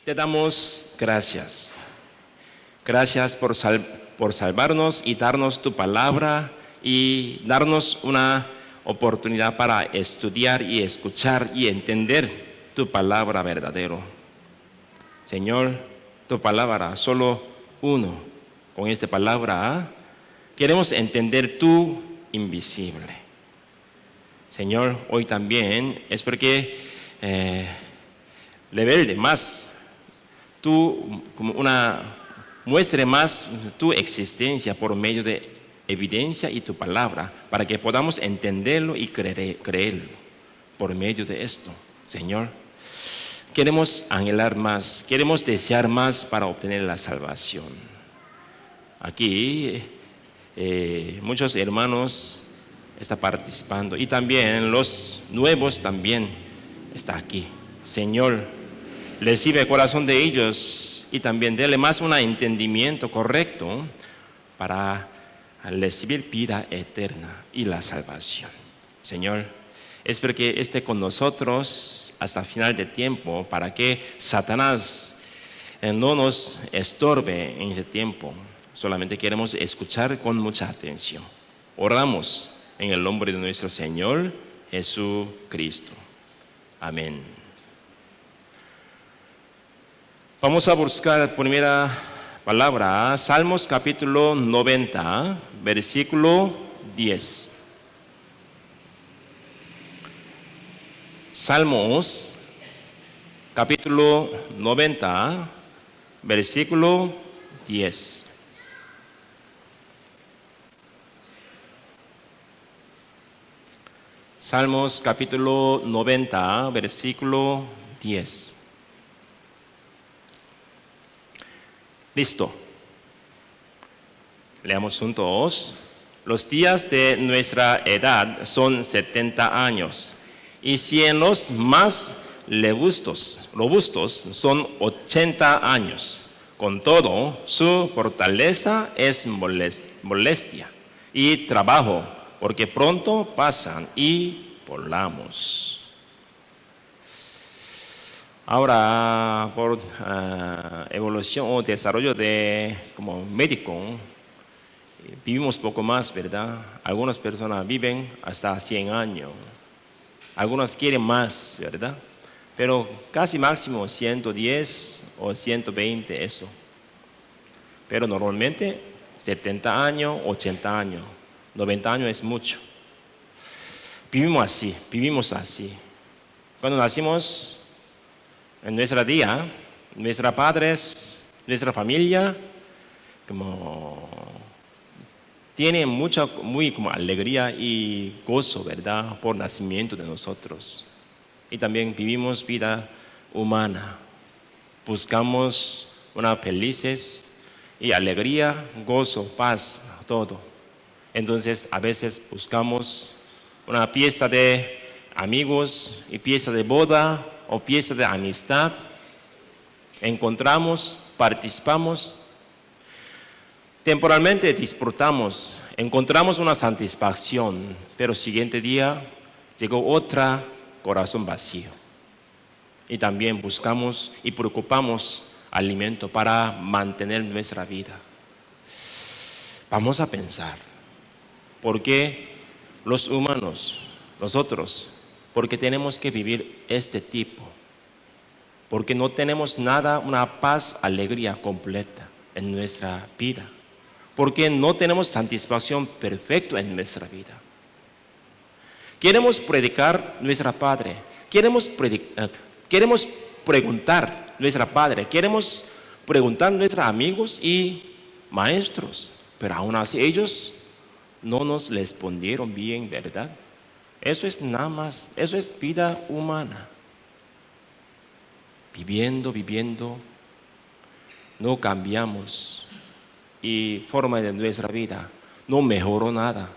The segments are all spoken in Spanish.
te damos gracias. Gracias por salvarnos y darnos tu palabra y darnos una oportunidad para estudiar y escuchar y entender tu palabra verdadero. Señor, tu palabra, solo uno. Con esta palabra queremos entender tu invisible. Señor, hoy también es porque revele más muestre más tu existencia por medio de evidencia y tu palabra, para que podamos entenderlo y creerlo por medio de esto. Señor, queremos anhelar más, queremos desear más para obtener la salvación. Aquí muchos hermanos están participando y también los nuevos también están aquí. Señor, recibe el corazón de ellos y también dele más un entendimiento correcto para recibir vida eterna y la salvación. Señor, espero que esté con nosotros hasta el final de tiempo, para que Satanás no nos estorbe en ese tiempo. Solamente queremos escuchar con mucha atención. Oramos en el nombre de nuestro Señor Jesucristo. Amén. Vamos a buscar la primera palabra, Salmos capítulo 90, versículo 10. Salmos capítulo 90, versículo 10. Salmos capítulo 90, versículo 10. Listo. Leamos juntos. Los días de nuestra edad son 70 años, y si en los más robustos son 80 años. Con todo, su fortaleza es molestia y trabajo, porque pronto pasan y volamos. Ahora, por evolución o desarrollo como médico, vivimos poco más, ¿verdad? Algunas personas viven hasta 100 años, algunas quieren más, ¿verdad? Pero casi máximo 110 o 120, eso. Pero normalmente 70 años, 80 años, 90 años es mucho. Vivimos así. Cuando nacimos, en nuestra día, nuestros padres, nuestra familia, tienen muy alegría y gozo, ¿verdad? Por nacimiento de nosotros. Y también vivimos vida humana. Buscamos una felices y alegría, gozo, paz, todo. Entonces, a veces buscamos una fiesta de amigos y fiesta de boda o fiesta de amistad. Encontramos, participamos, temporalmente disfrutamos, encontramos una satisfacción, pero el siguiente día llegó otra corazón vacío. Y también buscamos y preocupamos alimento para mantener nuestra vida. Vamos a pensar, ¿por qué los humanos, nosotros, por qué tenemos que vivir este tipo? Porque no tenemos nada, una paz, alegría completa en nuestra vida. Porque no tenemos satisfacción perfecta en nuestra vida. Queremos predicar nuestra Padre. Queremos preguntar nuestra Padre. Queremos preguntar a nuestros amigos y maestros. Pero aún así ellos no nos respondieron bien, ¿verdad? Eso es nada más, eso es vida humana. Viviendo, no cambiamos y forma de nuestra vida no mejoró nada.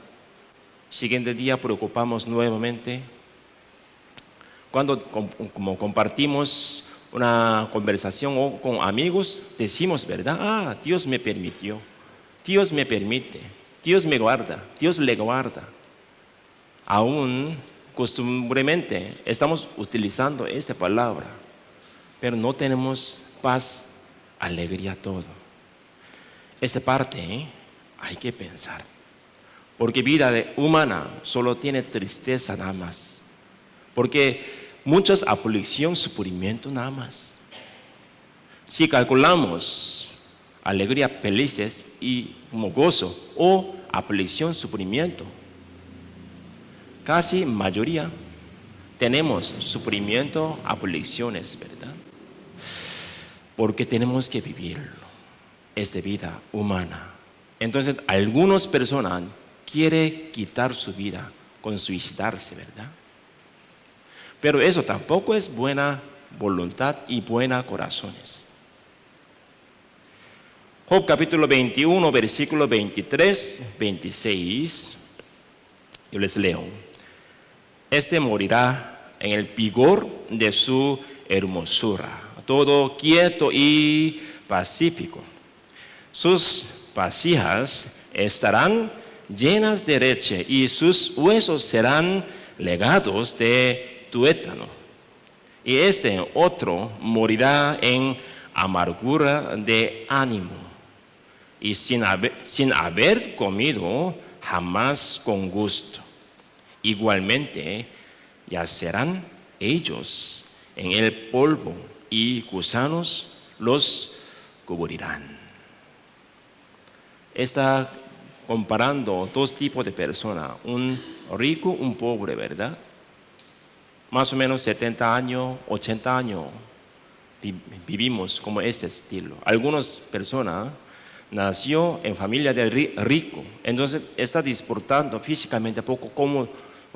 Siguiente día preocupamos nuevamente. Cuando como compartimos una conversación o con amigos, decimos, ¿verdad? Dios me permitió, Dios me permite, Dios me guarda, Dios le guarda. Aún costumbremente estamos utilizando esta palabra, pero no tenemos paz, alegría, todo. Esta parte hay que pensar, porque vida humana solo tiene tristeza nada más, porque muchas aflicción, sufrimiento nada más. Si calculamos alegría, felices y como gozo o aflicción, sufrimiento, casi mayoría tenemos sufrimiento, aflicciones, ¿verdad? Porque tenemos que vivirlo. Es de vida humana. Entonces, algunas personas quieren quitar su vida con suicidarse, ¿verdad? Pero eso tampoco es buena voluntad y buenos corazones. Job capítulo 21, versículo 23, 26. Yo les leo. Este morirá en el vigor de su hermosura, todo quieto y pacífico. Sus vasijas estarán llenas de leche y sus huesos serán legados de tuétano. Y este otro morirá en amargura de ánimo y sin haber comido jamás con gusto. Igualmente yacerán ellos en el polvo y gusanos los cubrirán. Está comparando dos tipos de personas, un rico, un pobre, ¿verdad? Más o menos 70 años, 80 años vivimos como ese estilo. Algunas personas nació en familia de rico, entonces está disfrutando físicamente poco como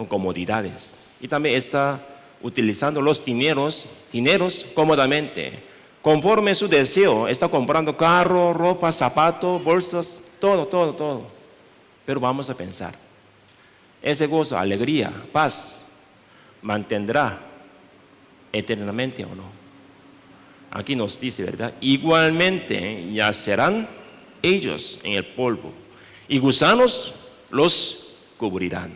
comodidades y también está utilizando los dineros cómodamente. Conforme su deseo, está comprando carro, ropa, zapatos, bolsas, todo. Pero vamos a pensar, ese gozo, alegría, paz, ¿mantendrá eternamente o no? Aquí nos dice, ¿verdad? Igualmente yacerán ellos en el polvo y gusanos los cubrirán.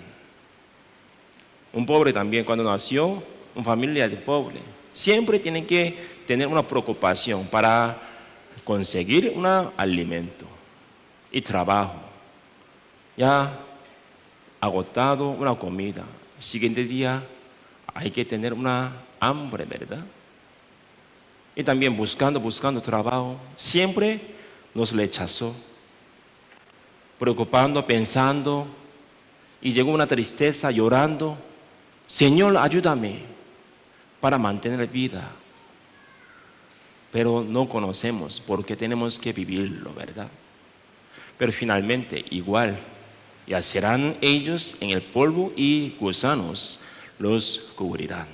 Un pobre también cuando nació, una familia de pobre, siempre tienen que tener una preocupación para conseguir un alimento y trabajo. Ya agotado una comida, siguiente día hay que tener una hambre, ¿verdad? Y también buscando trabajo, siempre nos rechazó, preocupando, pensando, y llegó una tristeza, llorando. Señor, ayúdame para mantener vida. Pero no conocemos porque tenemos que vivirlo, ¿verdad? Pero finalmente, igual, yacerán ellos en el polvo y gusanos los cubrirán.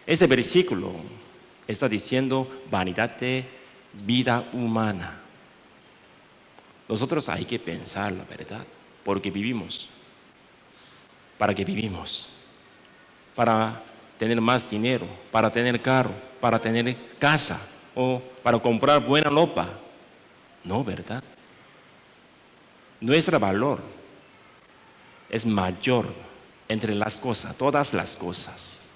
Este versículo está diciendo vanidad de vida humana. Nosotros hay que pensarlo, ¿verdad? Porque vivimos. ¿Para qué vivimos? Para tener más dinero, para tener carro, para tener casa o para comprar buena ropa. No, ¿verdad? Nuestro valor es mayor entre las cosas, todas las cosas.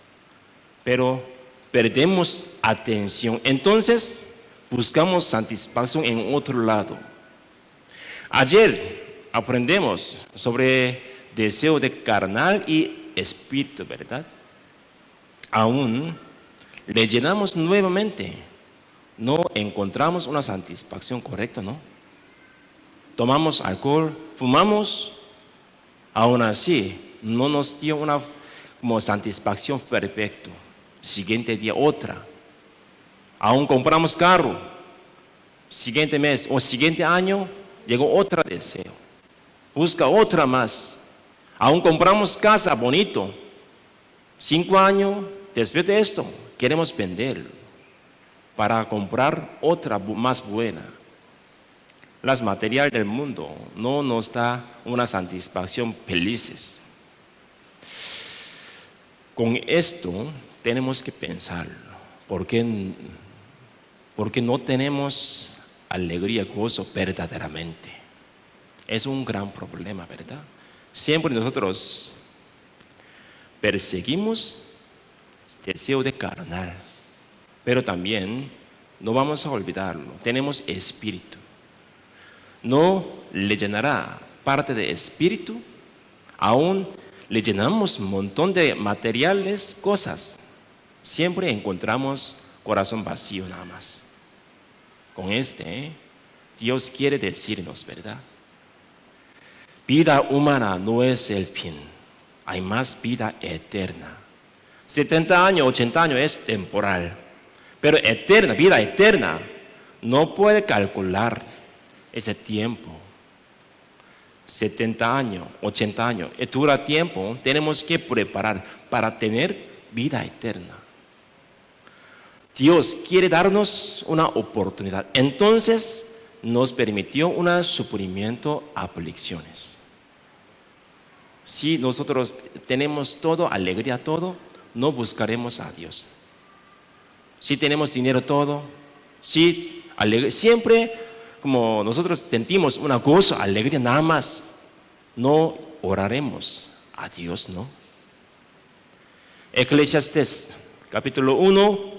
Pero perdemos atención. Entonces buscamos satisfacción en otro lado. Ayer aprendemos sobre deseo de carnal y espíritu, ¿verdad? Aún le llenamos nuevamente, no encontramos una satisfacción correcta, ¿no? Tomamos alcohol, fumamos, aún así no nos dio una como satisfacción perfecta. Siguiente día otra. Aún compramos carro, siguiente mes o siguiente año llegó otro deseo. Busca otra más. Aún compramos casa bonito. 5 años después de esto queremos vender para comprar otra más buena. Las materiales del mundo no nos da una satisfacción felices. Con esto tenemos que pensarlo. ¿Por qué no tenemos alegría, gozo verdaderamente? Es un gran problema, ¿verdad? Siempre nosotros perseguimos deseo de carnal, pero también No vamos a olvidarlo. Tenemos espíritu. No le llenará parte de espíritu. Aún le llenamos un montón de materiales, cosas. Siempre encontramos corazón vacío nada más. Con Dios quiere decirnos, ¿verdad? Vida humana no es el fin. Hay más vida eterna. 70 años, 80 años es temporal. Pero eterna, vida eterna, no puede calcular ese tiempo. 70 años, 80 años, dura tiempo, tenemos que preparar para tener vida eterna. Dios quiere darnos una oportunidad. Entonces nos permitió un sufrimiento, aflicciones. Si nosotros tenemos todo, alegría, todo, no buscaremos a Dios. Si tenemos dinero, todo, si siempre como nosotros sentimos una gozo, alegría nada más, no oraremos a Dios, ¿no? Eclesiastés, capítulo 1,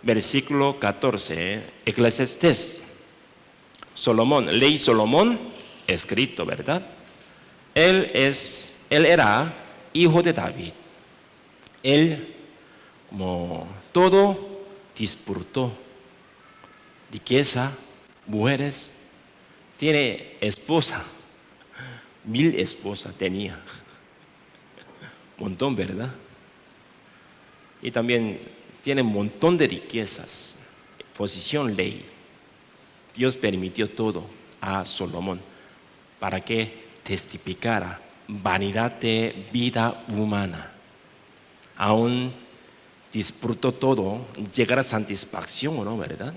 versículo 14. Eclesiastés, Salomón, ley Salomón, escrito, ¿verdad? Él era hijo de David. Él, como todo, disfrutó riqueza, mujeres, tiene esposa, 1000 esposas tenía, montón, ¿verdad? Y también tiene un montón de riquezas, posición, ley. Dios permitió todo a Salomón para que testificara vanidad de vida humana. Aún disfrutó todo, llegar a satisfacción, ¿o no, verdad?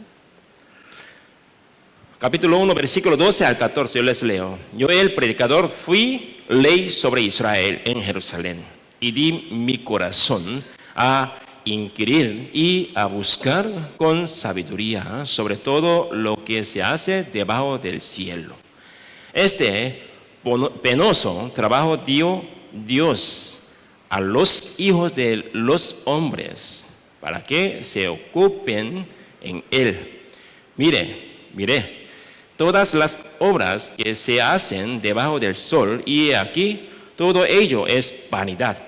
Capítulo 1, versículo 12 al 14, yo les leo. Yo, el predicador, fui ley sobre Israel en Jerusalén y di mi corazón a inquirir y a buscar con sabiduría sobre todo lo que se hace debajo del cielo. Este penoso trabajo dio Dios a los hijos de los hombres para que se ocupen en él. Mire, todas las obras que se hacen debajo del sol, y aquí todo ello es vanidad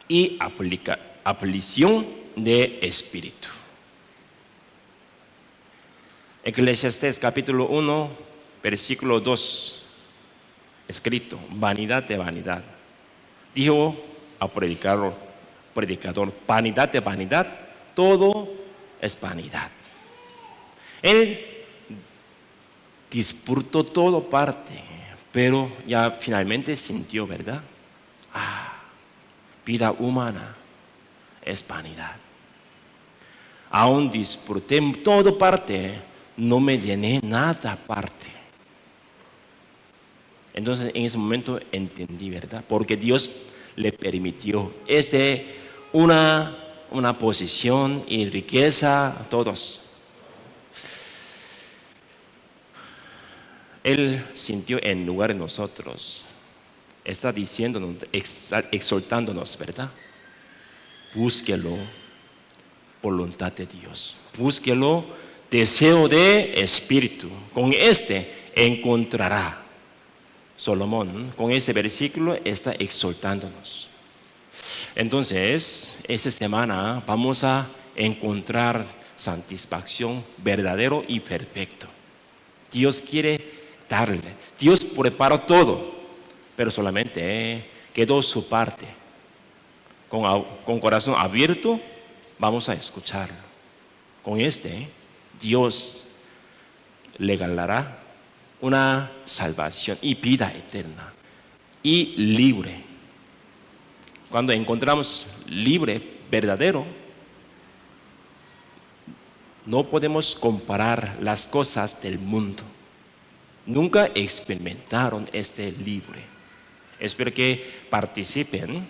y aflicción de espíritu. Eclesiastés capítulo 1, versículo 2, escrito, vanidad de vanidad. Dijo al predicador, vanidad de vanidad, todo es vanidad. Él disfrutó todo parte, pero ya finalmente sintió, ¿verdad? Vida humana es vanidad. Aún disfruté todo parte, no me llené nada parte. Entonces en ese momento entendí, ¿verdad? Porque Dios le permitió una posición y riqueza a todos. Él sintió en lugar de nosotros. Está diciéndonos, exhortándonos, ¿verdad? Búsquelo, voluntad de Dios. Búsquelo, deseo de espíritu. Con encontrará. Salomón, con ese versículo, está exhortándonos. Entonces, esta semana vamos a encontrar satisfacción verdadero y perfecto. Dios quiere darle. Dios preparó todo, pero solamente quedó su parte. Con corazón abierto, vamos a escucharlo. Con Dios le ganará una salvación y vida eterna y libre. Cuando encontramos libre, verdadero, no podemos comparar las cosas del mundo. Nunca experimentaron libre. Espero que participen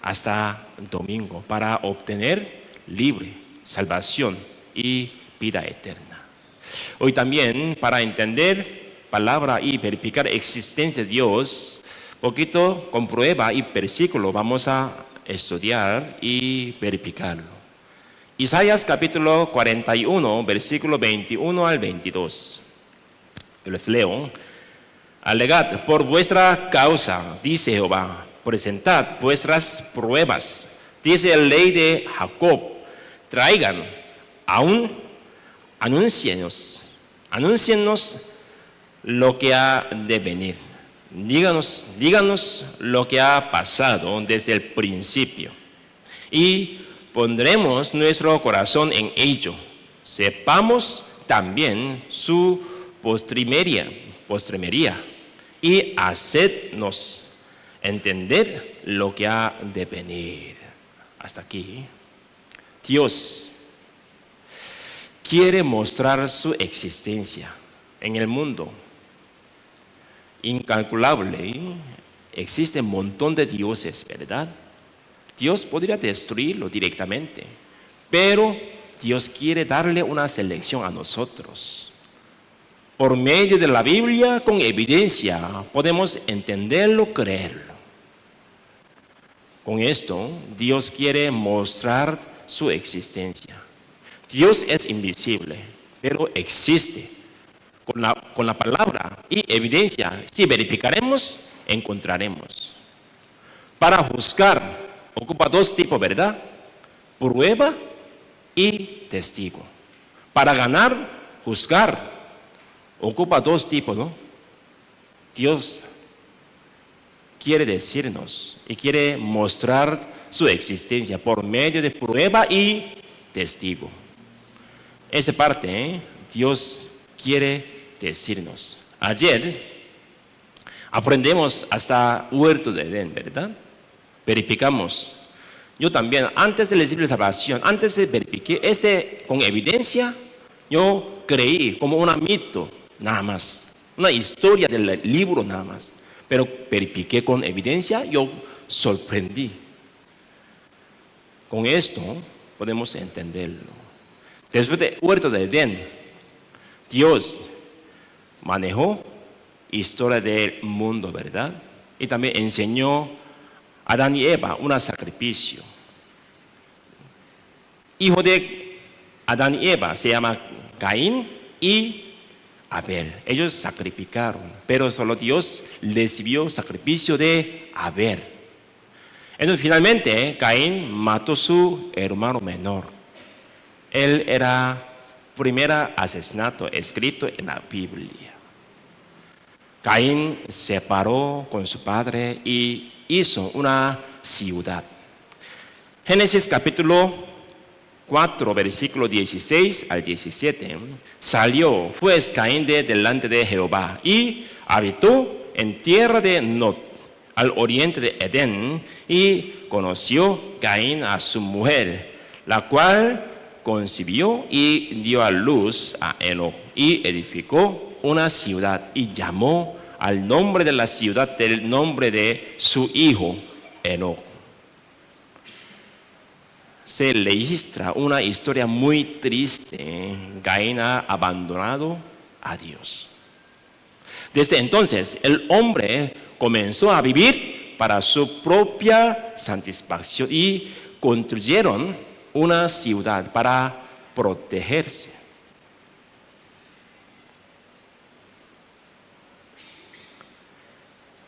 hasta domingo para obtener libre, salvación y vida eterna. Hoy también, para entender palabra y verificar existencia de Dios, poquito con prueba y versículo vamos a estudiar y verificarlo. Isaías capítulo 41, versículo 21 al 22. Yo les leo. Alegad por vuestra causa, dice Jehová, presentad vuestras pruebas, dice el Rey de Jacob, traigan, aún anúncienos lo que ha de venir. Díganos lo que ha pasado desde el principio. Y pondremos nuestro corazón en ello. Sepamos también su postrimería. Y hacednos entender lo que ha de venir. Hasta aquí. Dios quiere mostrar su existencia en el mundo. Incalculable. Existe un montón de dioses, ¿verdad? Dios podría destruirlo directamente, pero Dios quiere darle una selección a nosotros. Por medio de la Biblia, con evidencia, podemos entenderlo, creerlo. Con esto, Dios quiere mostrar su existencia. Dios es invisible, pero existe. Con la palabra y evidencia, si verificaremos, encontraremos. Para juzgar, ocupa dos tipos, ¿verdad? Prueba y testigo. Para ganar, juzgar, ocupa dos tipos, ¿no? Dios quiere decirnos y quiere mostrar su existencia por medio de prueba y testigo. Esa parte, Dios quiere decirnos. Ayer aprendemos hasta huerto de Edén, ¿verdad? Verificamos. Yo también, antes de recibir la salvación, antes de verificar, con evidencia, yo creí como un mito, nada más. Una historia del libro, nada más. Pero verifiqué con evidencia, yo sorprendí. Con esto podemos entenderlo. Después del huerto de Edén, Dios manejó historia del mundo, ¿verdad? Y también enseñó a Adán y Eva un sacrificio. Hijo de Adán y Eva se llama Caín y Abel. Ellos sacrificaron, pero solo Dios recibió sacrificio de Abel. Entonces finalmente Caín mató a su hermano menor. Él era primer asesinato escrito en la Biblia. Caín se separó con su padre y hizo una ciudad. Génesis capítulo 4, versículo 16 al 17. Salió pues Caín de delante de Jehová y habitó en tierra de Nod, al oriente de Edén, y conoció Caín a su mujer, la cual concibió y dio a luz a Enoc, y edificó una ciudad y llamó al nombre de la ciudad del nombre de su hijo Enoc. Se registra una historia muy triste. Caín ha abandonado a Dios. Desde entonces el hombre comenzó a vivir para su propia satisfacción y construyeron una ciudad para protegerse.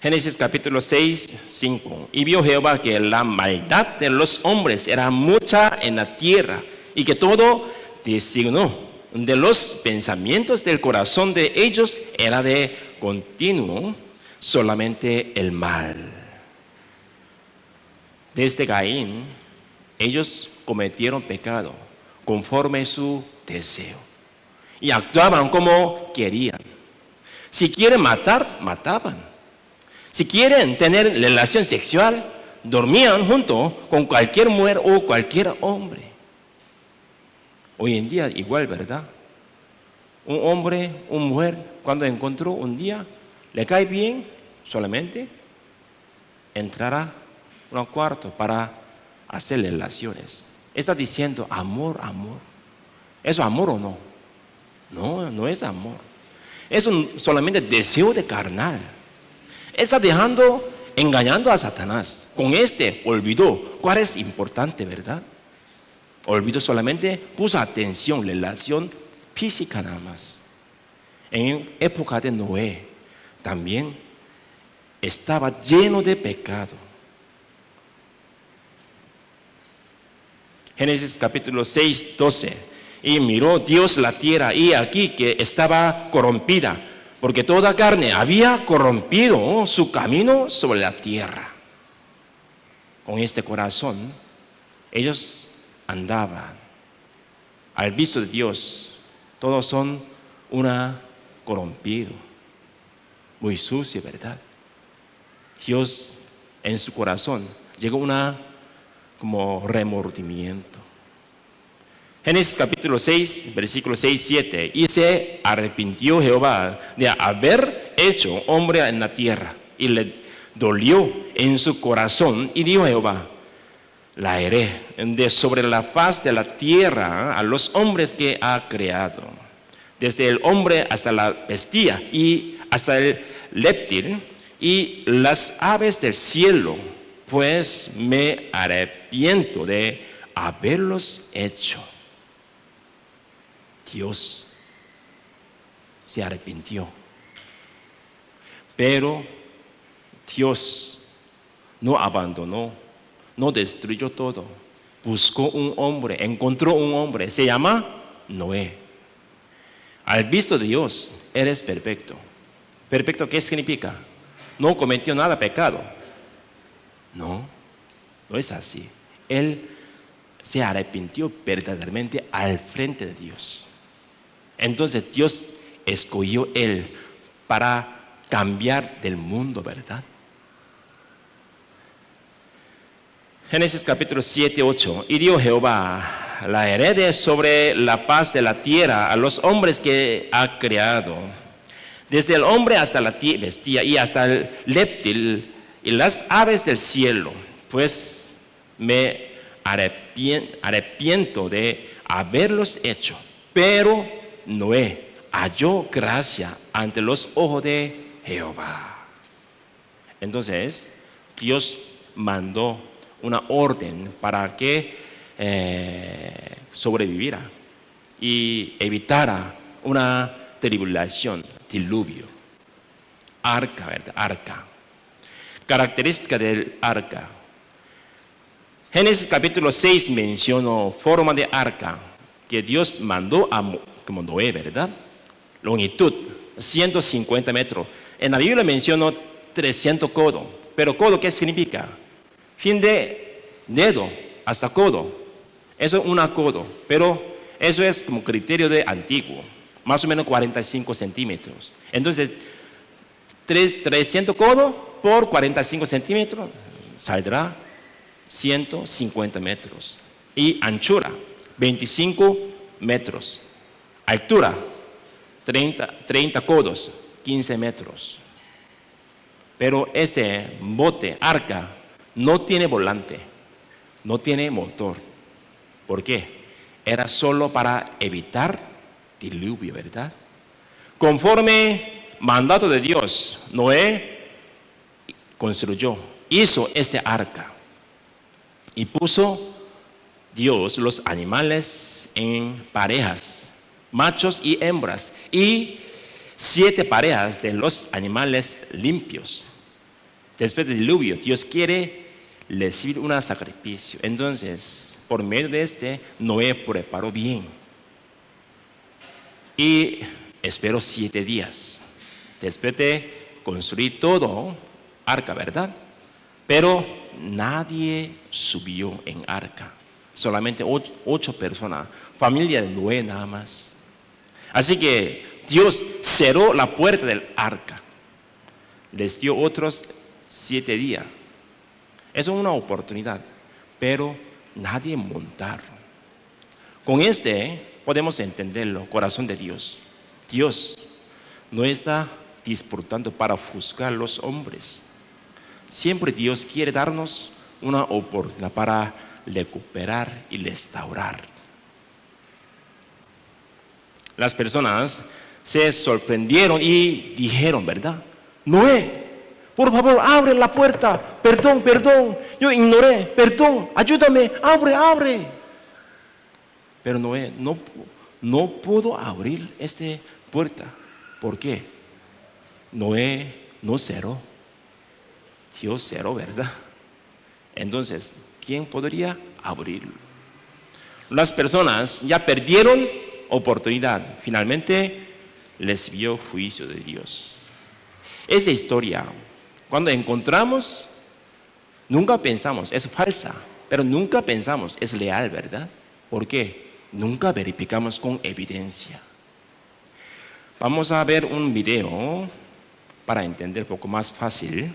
Génesis capítulo 6, 5. Y vio Jehová que la maldad de los hombres era mucha en la tierra, y que todo designio de los pensamientos del corazón de ellos era de continuo solamente el mal. Desde Caín, ellos cometieron pecado conforme a su deseo y actuaban como querían. Si quieren matar, mataban. Si quieren tener relación sexual, dormían junto con cualquier mujer o cualquier hombre. Hoy en día igual, ¿verdad? Un hombre, una mujer, cuando encontró un día, le cae bien, solamente entrará a un cuarto para hacer relaciones. Está diciendo amor, amor. ¿Es amor o no? No, no es amor. Es solamente deseo de carnal. Está engañando a Satanás. Con olvidó cuál es importante, ¿verdad? Olvidó solamente, puso atención, relación física nada más. En época de Noé también estaba lleno de pecado. Génesis capítulo 6, 12. Y miró Dios la tierra, y aquí que estaba corrompida, porque toda carne había corrompido su camino sobre la tierra. Con este corazón, ellos andaban al visto de Dios. Todos son una corrompido, muy sucio, ¿verdad? Dios en su corazón llegó una como remordimiento. Génesis capítulo 6, versículos 6, 7. Y se arrepintió Jehová de haber hecho hombre en la tierra, y le dolió en su corazón, y dijo Jehová: la haré de sobre la faz de la tierra a los hombres que ha creado, desde el hombre hasta la bestia y hasta el reptil y las aves del cielo, pues me arrepiento de haberlos hecho. Dios se arrepintió, pero Dios no abandonó, no destruyó todo. Buscó un hombre, encontró un hombre, se llama Noé. Al visto de Dios, eres perfecto. ¿Perfecto qué significa? No cometió nada pecado. No, no es así. Él se arrepintió verdaderamente al frente de Dios. Entonces Dios escogió él para cambiar del mundo, ¿verdad? Génesis capítulo 7, 8. Y dijo Jehová: la herede sobre la faz de la tierra a los hombres que ha creado, desde el hombre hasta la bestia y hasta el reptil y las aves del cielo, pues me arrepiento de haberlos hecho. Pero Noé halló gracia ante los ojos de Jehová. Entonces Dios mandó una orden para que sobreviviera y evitara una tribulación, diluvio. Arca, ¿verdad? Arca. Característica del arca. Génesis capítulo 6 mencionó forma de arca que Dios mandó como Noé, ¿verdad? Longitud 150 metros. En la Biblia mencionó 300 codos. Pero codo, ¿qué significa? Fin de dedo hasta codo. Eso es una codo. Pero eso es como criterio de antiguo. Más o menos 45 centímetros. Entonces, 300 codos por 45 centímetros saldrá 150 metros. Y anchura, 25 metros. Altura, 30 codos, 15 metros. Pero este bote, arca, no tiene volante, no tiene motor. ¿Por qué? Era solo para evitar diluvio, ¿verdad? Conforme mandato de Dios, Noé hizo este arca y puso Dios los animales en parejas, machos y hembras, y 7 parejas de los animales limpios. Después del diluvio, Dios quiere recibir un sacrificio. Entonces, por medio de Noé preparó bien y esperó 7 días. Después de construir todo, arca, ¿verdad? Pero nadie subió en arca. Solamente 8 personas, familia de Noé nada más. Así que Dios cerró la puerta del arca. Les dio otros 7 días. Es una oportunidad, pero nadie montaron. Con podemos entenderlo, corazón de Dios. Dios no está disputando para juzgar a los hombres. Siempre Dios quiere darnos una oportunidad para recuperar y restaurar. Las personas se sorprendieron y dijeron, ¿verdad? Noé, por favor, abre la puerta. Perdón, yo ignoré. Perdón, ayúdame, abre. Pero Noé no pudo abrir esta puerta. ¿Por qué? Noé no cerró. Dios cerró, ¿verdad? Entonces, ¿quién podría abrirlo? Las personas ya perdieron oportunidad. Finalmente les vio juicio de Dios. Esta historia, cuando encontramos, nunca pensamos, es falsa, pero nunca pensamos, es leal, ¿verdad? ¿Por qué? Nunca verificamos con evidencia. Vamos a ver un video para entender un poco más fácil.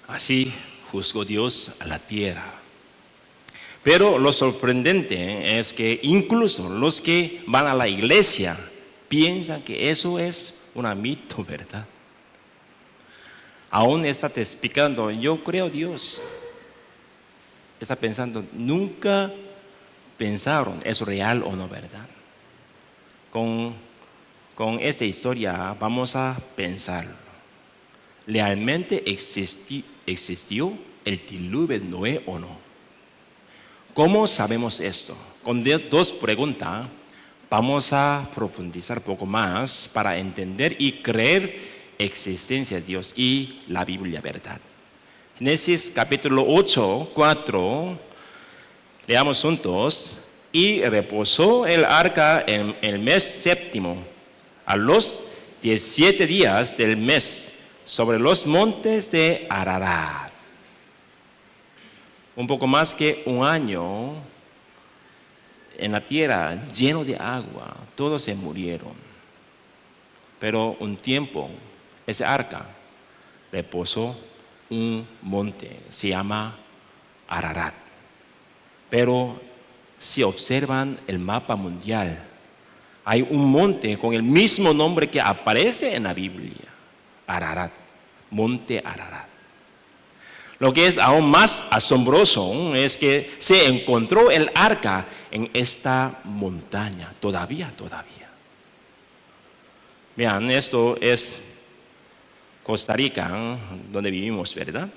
Así juzgó Dios a la tierra. Pero lo sorprendente es que incluso los que van a la iglesia piensan que eso es un mito, ¿verdad? Aún está explicando, yo creo Dios. Está pensando, nunca pensaron, ¿es real o no, verdad? Con esta historia vamos a pensar, ¿realmente existió el diluvio de Noé o no? ¿Cómo sabemos esto? Con dos preguntas vamos a profundizar un poco más para entender y creer existencia de Dios y la Biblia, ¿verdad? Génesis capítulo 8, 4, leamos juntos. Y reposó el arca en el mes séptimo, a los 17 días del mes, sobre los montes de Ararat. Un poco más que un año en la tierra lleno de agua, todos se murieron. Pero un tiempo, ese arca reposó un monte, se llama Ararat. Pero si observan el mapa mundial, hay un monte con el mismo nombre que aparece en la Biblia, Ararat, monte Ararat. Lo que es aún más asombroso es que se encontró el arca en esta montaña, todavía. Vean, esto es Costa Rica, donde vivimos, ¿verdad?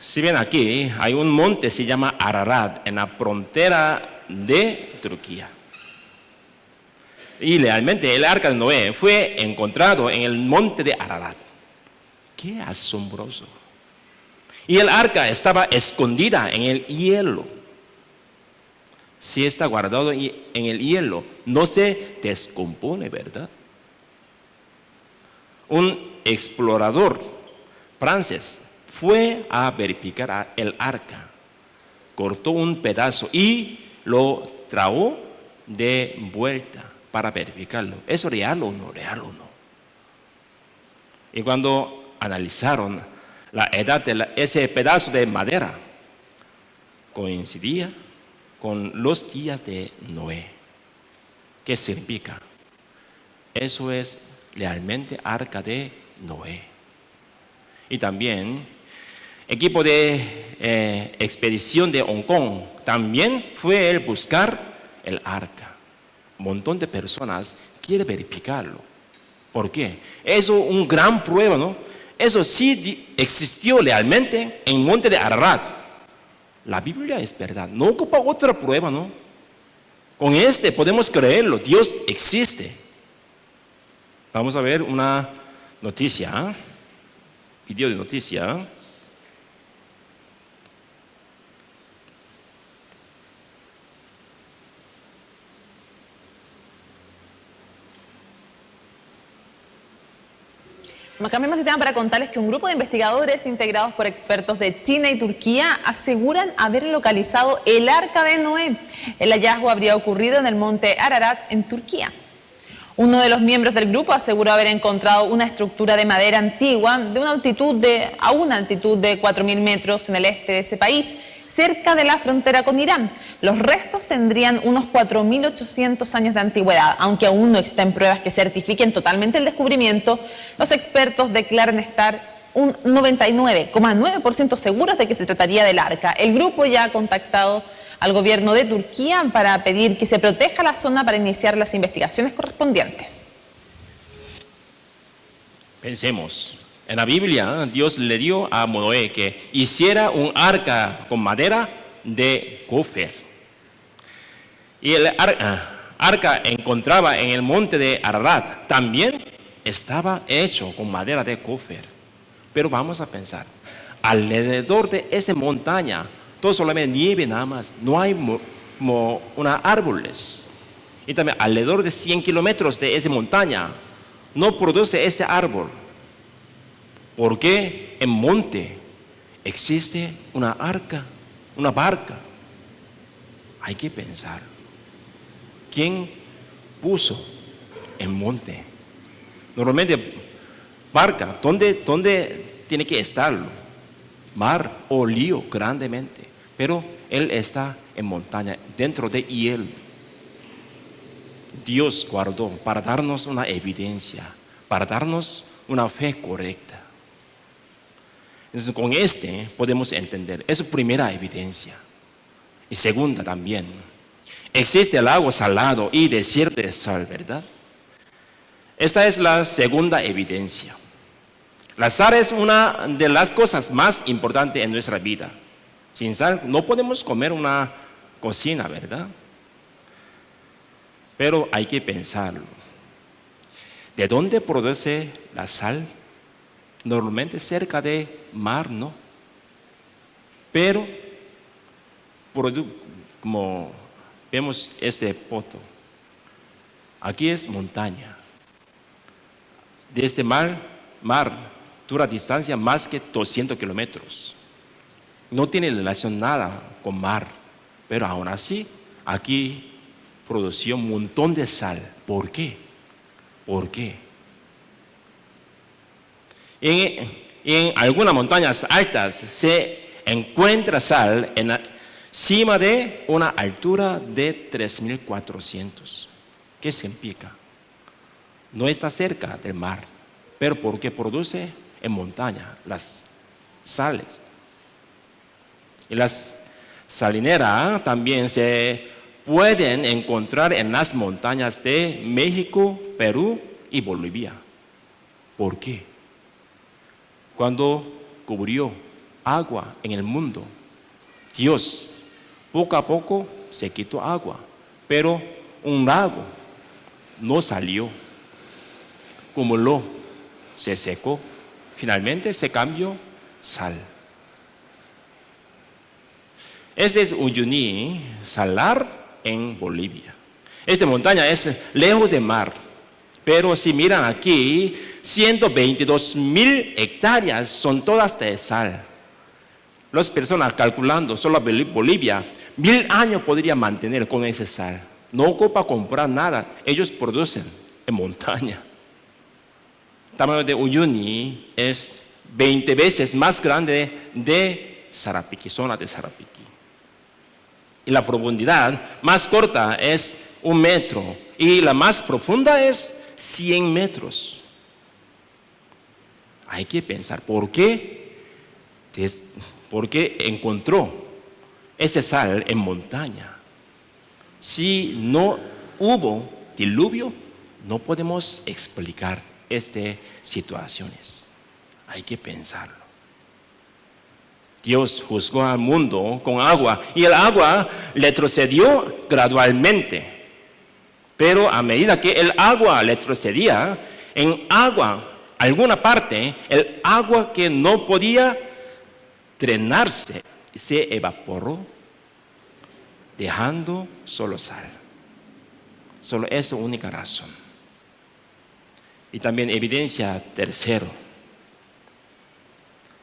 Si ven aquí, hay un monte, se llama Ararat, en la frontera de Turquía. Y realmente el arca de Noé fue encontrado en el monte de Ararat. ¡Qué asombroso! Y el arca estaba escondida en el hielo. Si está guardado en el hielo, no se descompone, ¿verdad? Un explorador francés fue a verificar el arca, cortó un pedazo y lo trajo de vuelta para verificarlo. ¿Es real o no? Y cuando analizaron la edad de ese pedazo de madera, coincidía con los días de Noé. ¿Qué significa? Eso es realmente arca de Noé. y también equipo de expedición de Hong Kong, también fue el buscar el arca. Un montón de personas quieren verificarlo. ¿Por qué? Eso es una gran prueba, ¿no? Eso sí existió realmente en el monte de Ararat. La Biblia es verdad, no ocupa otra prueba, ¿no? Con podemos creerlo, Dios existe. Vamos a ver una noticia, video de noticia. Cambiamos de tema para contarles que un grupo de investigadores integrados por expertos de China y Turquía aseguran haber localizado el Arca de Noé. El hallazgo habría ocurrido en el monte Ararat, en Turquía. Uno de los miembros del grupo aseguró haber encontrado una estructura de madera antigua a una altitud de 4.000 metros en el este de ese país, cerca de la frontera con Irán. Los restos tendrían unos 4.800 años de antigüedad. Aunque aún no existen pruebas que certifiquen totalmente el descubrimiento, los expertos declaran estar un 99,9% seguros de que se trataría del arca. El grupo ya ha contactado al gobierno de Turquía para pedir que se proteja la zona para iniciar las investigaciones correspondientes. Pensemos. En la Biblia, Dios le dio a Noé que hiciera un arca con madera de gofer. Y el arca encontraba en el monte de Ararat también estaba hecho con madera de gofer. Pero vamos a pensar, alrededor de esa montaña, todo solamente nieve nada más, no hay árboles. Y también alrededor de 100 kilómetros de esa montaña no produce este árbol. ¿Por qué en monte existe una arca, una barca? Hay que pensar. ¿Quién puso en monte? Normalmente, barca, ¿dónde tiene que estarlo? Mar o río, grandemente. Pero él está en montaña, dentro de hielo. Dios guardó para darnos una evidencia, para darnos una fe correcta. Entonces, con podemos entender, es primera evidencia. Y segunda también, existe el agua salado y desierto de sal, ¿verdad? Esta es la segunda evidencia. La sal es una de las cosas más importantes en nuestra vida. Sin sal no podemos comer una cocina, ¿verdad? Pero hay que pensarlo. ¿De dónde produce la sal? Normalmente cerca de mar, ¿no? Pero, como vemos foto, aquí es montaña. De este mar dura distancia más que 200 kilómetros. No tiene relación nada con mar, pero aún así, aquí produció un montón de sal. ¿Por qué? ¿Por qué? En algunas montañas altas se encuentra sal en la cima de una altura de 3.400. ¿Qué significa? No está cerca del mar, pero porque produce en montaña las sales. Y las salineras también se pueden encontrar en las montañas de México, Perú y Bolivia. ¿Por qué? Cuando cubrió agua en el mundo, Dios poco a poco se quitó agua, pero un lago no salió, acumuló, se secó, finalmente se cambió sal. Este es Uyuni, salar en Bolivia. Esta montaña es lejos del mar, pero si miran aquí, 122.000 hectáreas son todas de sal. Las personas calculando, solo Bolivia, 1.000 años podría mantener con esa sal. No ocupa comprar nada, ellos producen en montaña. El tamaño de Uyuni es 20 veces más grande de Sarapiquí, zona de Sarapiquí. Y la profundidad más corta es 1 metro y la más profunda es 100 metros. Hay que pensar, ¿por qué encontró ese sal en montaña? Si no hubo diluvio, no podemos explicar estas situaciones. Hay que pensarlo. Dios juzgó al mundo con agua y el agua retrocedió gradualmente. Pero a medida que el agua retrocedía, en alguna parte, el agua que no podía drenarse se evaporó, dejando solo sal. Solo esa es la única razón. Y también evidencia tercero.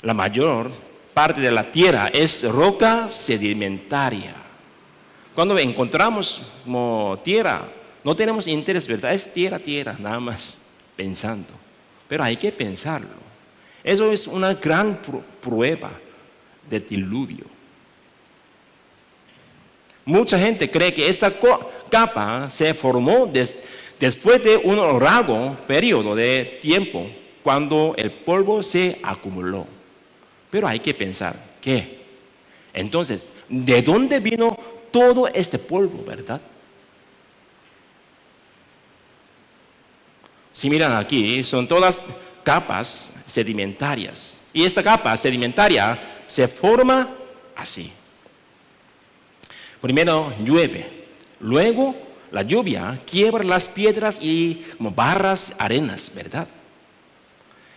La mayor parte de la tierra es roca sedimentaria. Cuando encontramos como tierra, no tenemos interés, ¿verdad? Es tierra, nada más pensando. Pero hay que pensarlo. Eso es una gran prueba de diluvio. Mucha gente cree que esta capa se formó después de un largo periodo de tiempo, cuando el polvo se acumuló. Pero hay que pensar, ¿qué? Entonces, ¿de dónde vino todo este polvo, verdad? Si miran aquí, son todas capas sedimentarias. Y esta capa sedimentaria se forma así. Primero llueve, luego la lluvia quiebra las piedras y como barras, arenas, ¿verdad?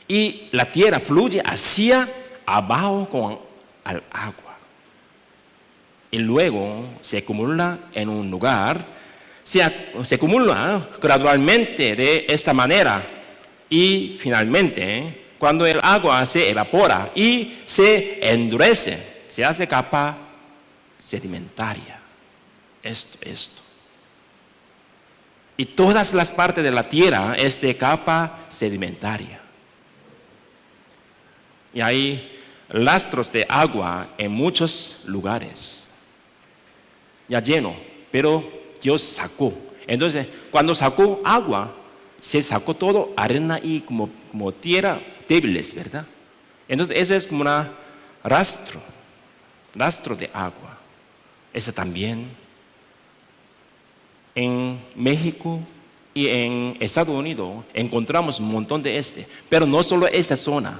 Y la tierra fluye hacia abajo con el agua. Y luego se acumula en un lugar, se acumula gradualmente de esta manera. Y finalmente, cuando el agua se evapora y se endurece, se hace capa sedimentaria. Esto. Y todas las partes de la tierra es de capa sedimentaria. Y hay rastros de agua en muchos lugares. Ya lleno, pero Dios sacó. Entonces, cuando sacó agua, se sacó todo arena y como tierra débiles, ¿verdad? Entonces, eso es como un rastro de agua. Eso también en México y en Estados Unidos encontramos un montón de pero no solo esta zona.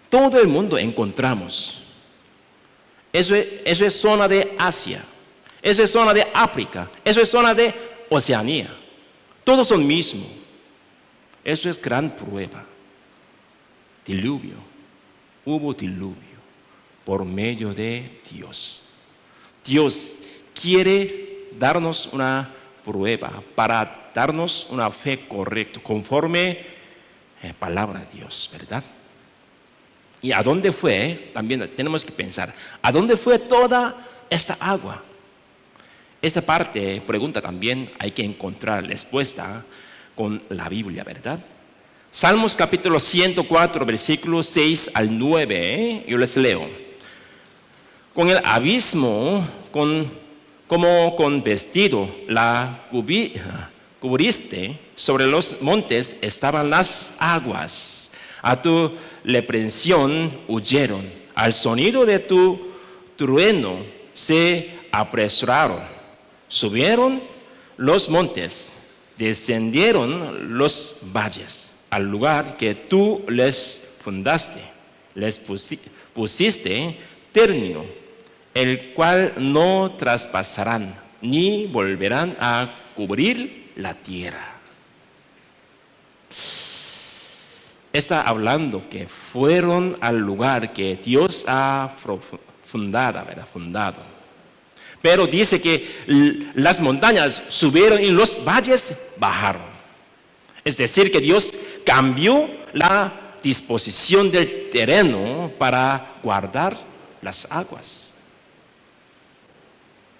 Todo el mundo encontramos. Eso es zona de Asia. Eso es zona de África. Eso es zona de Oceanía. Todos son mismos. Eso es gran prueba. Diluvio. Hubo diluvio por medio de Dios. Dios quiere darnos una prueba para darnos una fe correcta, conforme a la palabra de Dios, ¿verdad? ¿Y a dónde fue? También tenemos que pensar, ¿a dónde fue toda esta agua? Esta pregunta también hay que encontrar respuesta con la Biblia, ¿verdad? Salmos capítulo 104, versículos 6 al 9, yo les leo. Con el abismo, como con vestido, la cubriste, sobre los montes estaban las aguas. A tu reprensión huyeron, al sonido de tu trueno se apresuraron. Subieron los montes, descendieron los valles, al lugar que tú les fundaste, les pusiste término, el cual no traspasarán, ni volverán a cubrir la tierra. Está hablando que fueron al lugar que Dios ha fundado. Pero dice que las montañas subieron y los valles bajaron. Es decir, que Dios cambió la disposición del terreno para guardar las aguas.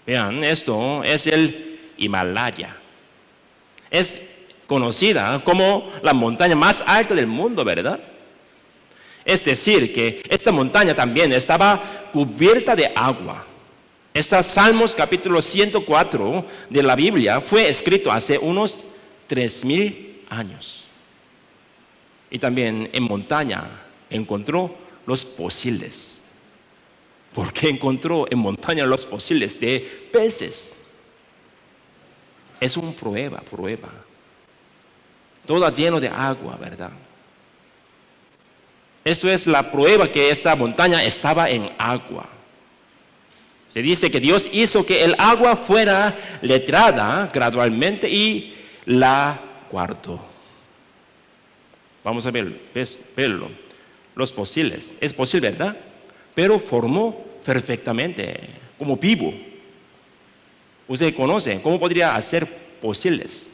Vean, esto es el Himalaya. Es conocida como la montaña más alta del mundo, ¿verdad? Es decir, que esta montaña también estaba cubierta de agua. Este Salmos capítulo 104 de la Biblia fue escrito hace unos 3000 años. Y también en montaña encontró los fósiles. ¿Por qué encontró en montaña los fósiles de peces? Es una prueba. Todo lleno de agua, ¿verdad? Esto es la prueba que esta montaña estaba en agua. Se dice que Dios hizo que el agua fuera letrada gradualmente y la guardó. Vamos a verlo. Los fósiles. Es posible, ¿verdad? Pero formó perfectamente, como vivo. Usted conoce cómo podría hacer fósiles.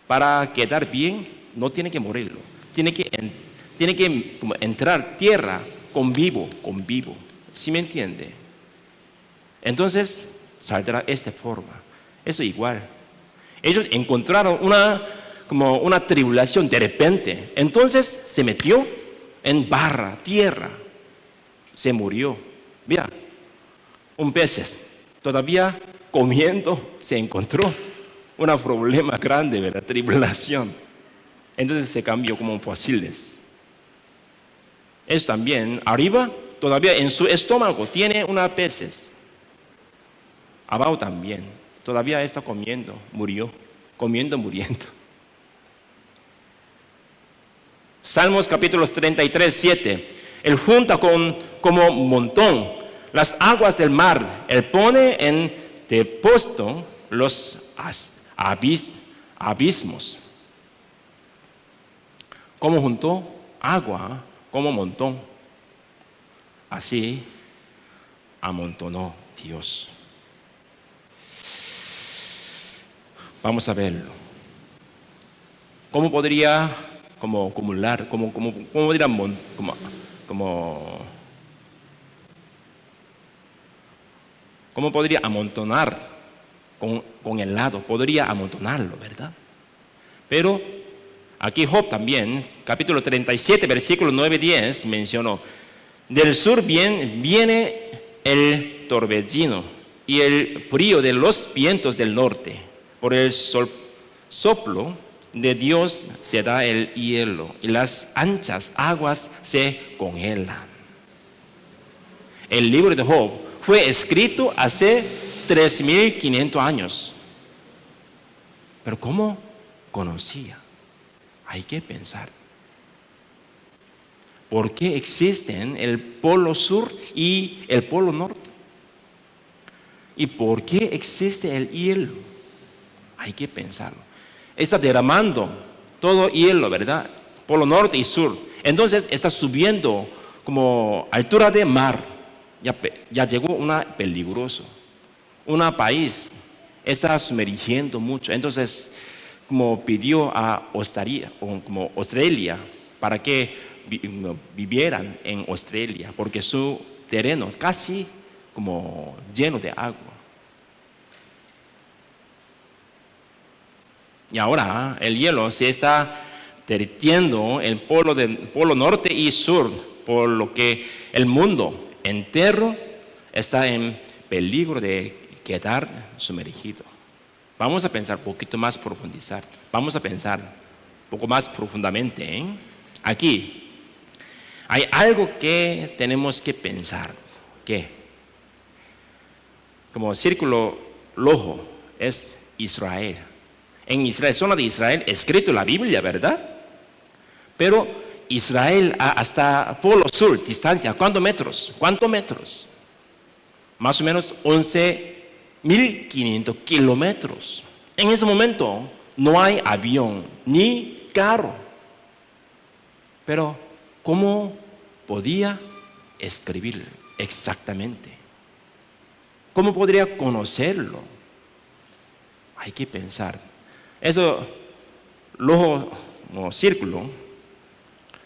Para quedar bien, no tiene que morirlo. Tiene que entrar tierra con vivo. ¿Sí me entiende? Entonces saldrá esta forma. Eso igual. Ellos encontraron como una tribulación de repente. Entonces se metió en tierra. Se murió. Mira, un pez todavía comiendo se encontró un problema grande, ¿verdad? Tribulación. Entonces se cambió como fósiles. Es también arriba, todavía en su estómago tiene una peces. Abajo también, todavía está comiendo, muriendo. Salmos capítulo 33, 7. Él junta como montón las aguas del mar. Él pone en depósito los abismos. Como juntó agua como montón, así amontonó Dios. Vamos a verlo. ¿Cómo podría acumular? ¿Cómo podría ¿Cómo podría amontonar con el lado? Podría amontonarlo, ¿verdad? Pero aquí Job también, capítulo 37, versículo 9-10, mencionó: del sur viene el torbellino y el frío de los vientos del norte. Por el soplo de Dios se da el hielo y las anchas aguas se congelan. El libro de Job fue escrito hace 3.500 años. Pero ¿cómo conocía? Hay que pensar. ¿Por qué existen el polo sur y el polo norte? ¿Y por qué existe el hielo? Hay que pensarlo. Está derramando todo hielo, ¿verdad? Polo norte y sur. Entonces está subiendo como altura de mar. Ya llegó peligroso. Un país está sumergiendo mucho. Entonces, como pidió a Australia para que vivieran en Australia, porque su terreno casi como lleno de agua. Y ahora el hielo se está derritiendo el polo norte y sur, por lo que el mundo entero está en peligro de quedar sumergido. Vamos a pensar un poquito más, profundizar. Vamos a pensar un poco más profundamente. Aquí hay algo que tenemos que pensar. ¿Qué? Como círculo rojo es Israel. En Israel, zona de Israel, escrito la Biblia, ¿verdad? Pero Israel hasta Polo Sur, distancia, ¿cuántos metros? Más o menos 11.500 kilómetros. En ese momento no hay avión ni carro. Pero ¿cómo podía escribir exactamente? ¿Cómo podría conocerlo? Hay que pensar. Eso, rojo como círculo,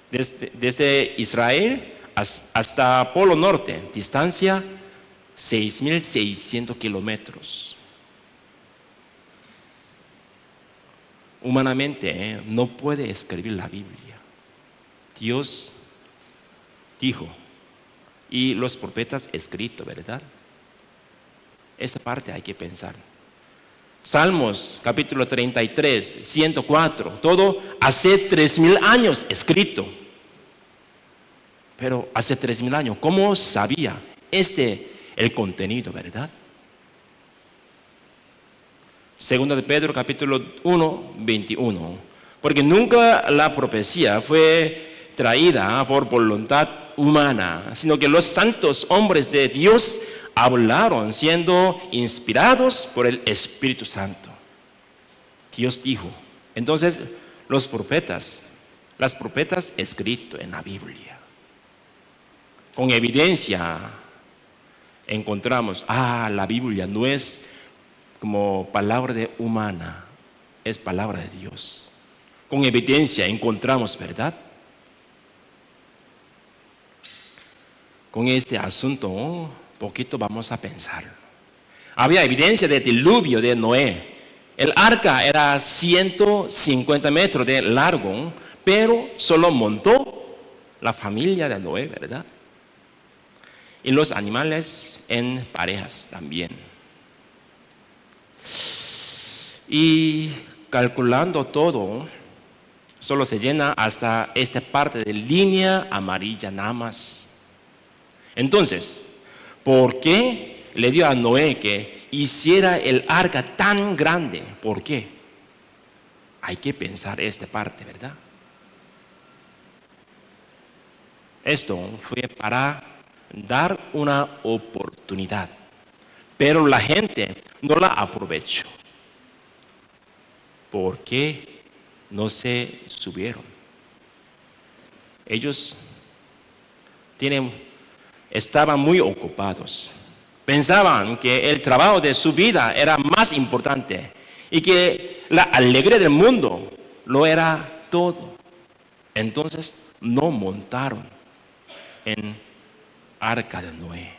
desde Israel hasta Polo Norte, distancia 6.600 kilómetros. Humanamente no puede escribir la Biblia. Dios dijo y los profetas escrito, ¿verdad? Esa parte hay que pensar. Salmos capítulo 33, 104, todo hace 3000 años escrito. Pero hace 3000 años, ¿cómo sabía el contenido, verdad? Segunda de Pedro capítulo 1, 21. Porque nunca la profecía fue traída por voluntad humana, sino que los santos hombres de Dios hablaron siendo inspirados por el Espíritu Santo. Dios dijo. Entonces, las profetas escrito en la Biblia. Con evidencia encontramos, la Biblia no es como palabra humana, es palabra de Dios. Con evidencia encontramos, ¿verdad? Con este asunto, poquito vamos a pensar. Había evidencia del diluvio de Noé. El arca era 150 metros de largo, pero solo montó la familia de Noé, ¿verdad? Y los animales en parejas también. Y calculando todo, solo se llena hasta esta parte de línea amarilla nada más. Entonces, ¿por qué le dio a Noé que hiciera el arca tan grande? ¿Por qué? Hay que pensar esta parte, ¿verdad? Esto fue para dar una oportunidad, pero la gente no la aprovechó. ¿Por qué no se subieron? Ellos estaban muy ocupados. Pensaban que el trabajo de su vida era más importante y que la alegría del mundo lo era todo. Entonces no montaron en arca de Noé.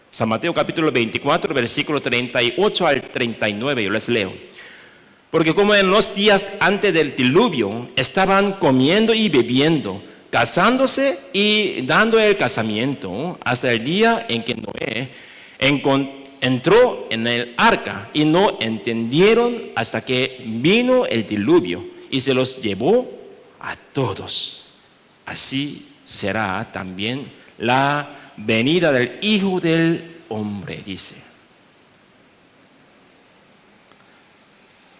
San Mateo capítulo 24, versículo 38 al 39, yo les leo. Porque como en los días antes del diluvio estaban comiendo y bebiendo, casándose y dando el casamiento, hasta el día en que Noé entró en el arca, y no entendieron hasta que vino el diluvio y se los llevó a todos. Así será también la venida del Hijo del Hombre, dice.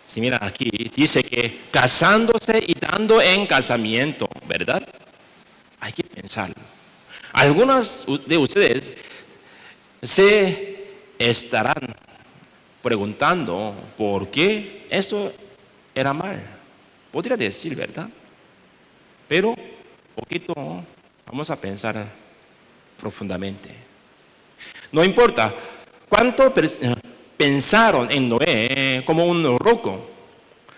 Si miran aquí, dice que casándose y dando en casamiento, ¿verdad? Hay que pensarlo. Algunos de ustedes se estarán preguntando por qué esto era mal. Podría decir, ¿verdad? Pero poquito vamos a pensar profundamente. No importa cuánto pensaron en Noé como un loco.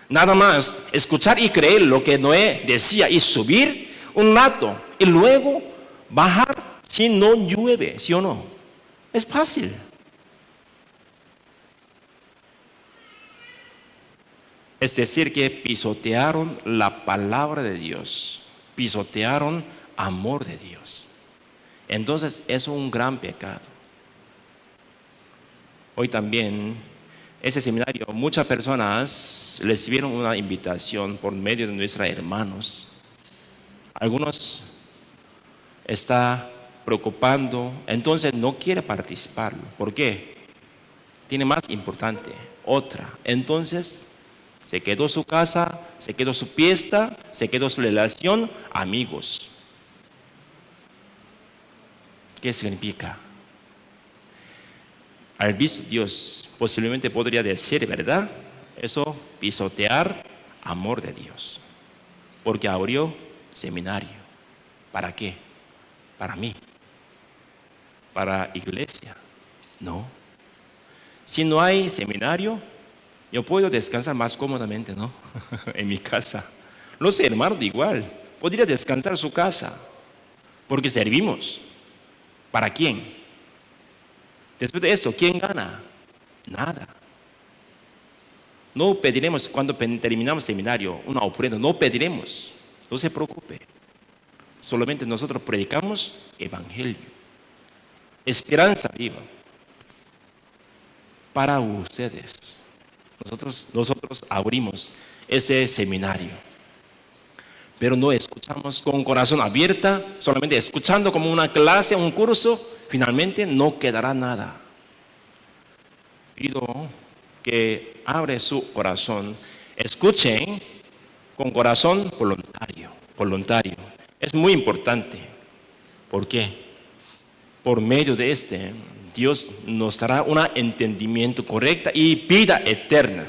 Nada más escuchar y creer lo que Noé decía y subir un rato y luego bajar si no llueve, ¿sí o no? Es fácil. Es decir, que pisotearon la palabra de Dios, pisotearon amor de Dios. Entonces es un gran pecado. Hoy también, ese seminario, muchas personas recibieron una invitación por medio de nuestros hermanos. Algunos están preocupando, entonces no quiere participar. ¿Por qué? Tiene más importante, otra. Entonces, se quedó su casa, se quedó su fiesta, se quedó su relación, amigos. ¿Qué significa? Al visto Dios posiblemente podría decir, ¿verdad? Eso, pisotear amor de Dios. Porque abrió seminario. ¿Para qué? Para mí. Para iglesia. No. Si no hay seminario, yo puedo descansar más cómodamente, ¿no? En mi casa. Los hermanos igual. Podría descansar en su casa. Porque servimos. ¿Para quién? Después de esto, ¿quién gana? Nada. No pediremos cuando terminamos el seminario una ofrenda, no pediremos, no se preocupe. Solamente nosotros predicamos evangelio, esperanza viva para ustedes. nosotros abrimos ese seminario, pero no escuchamos con corazón abierto, solamente escuchando como una clase, un curso, finalmente no quedará nada. Pido que abre su corazón, escuchen con corazón voluntario. Es muy importante. ¿Por qué? Por medio de Dios nos dará un entendimiento correcto y vida eterna.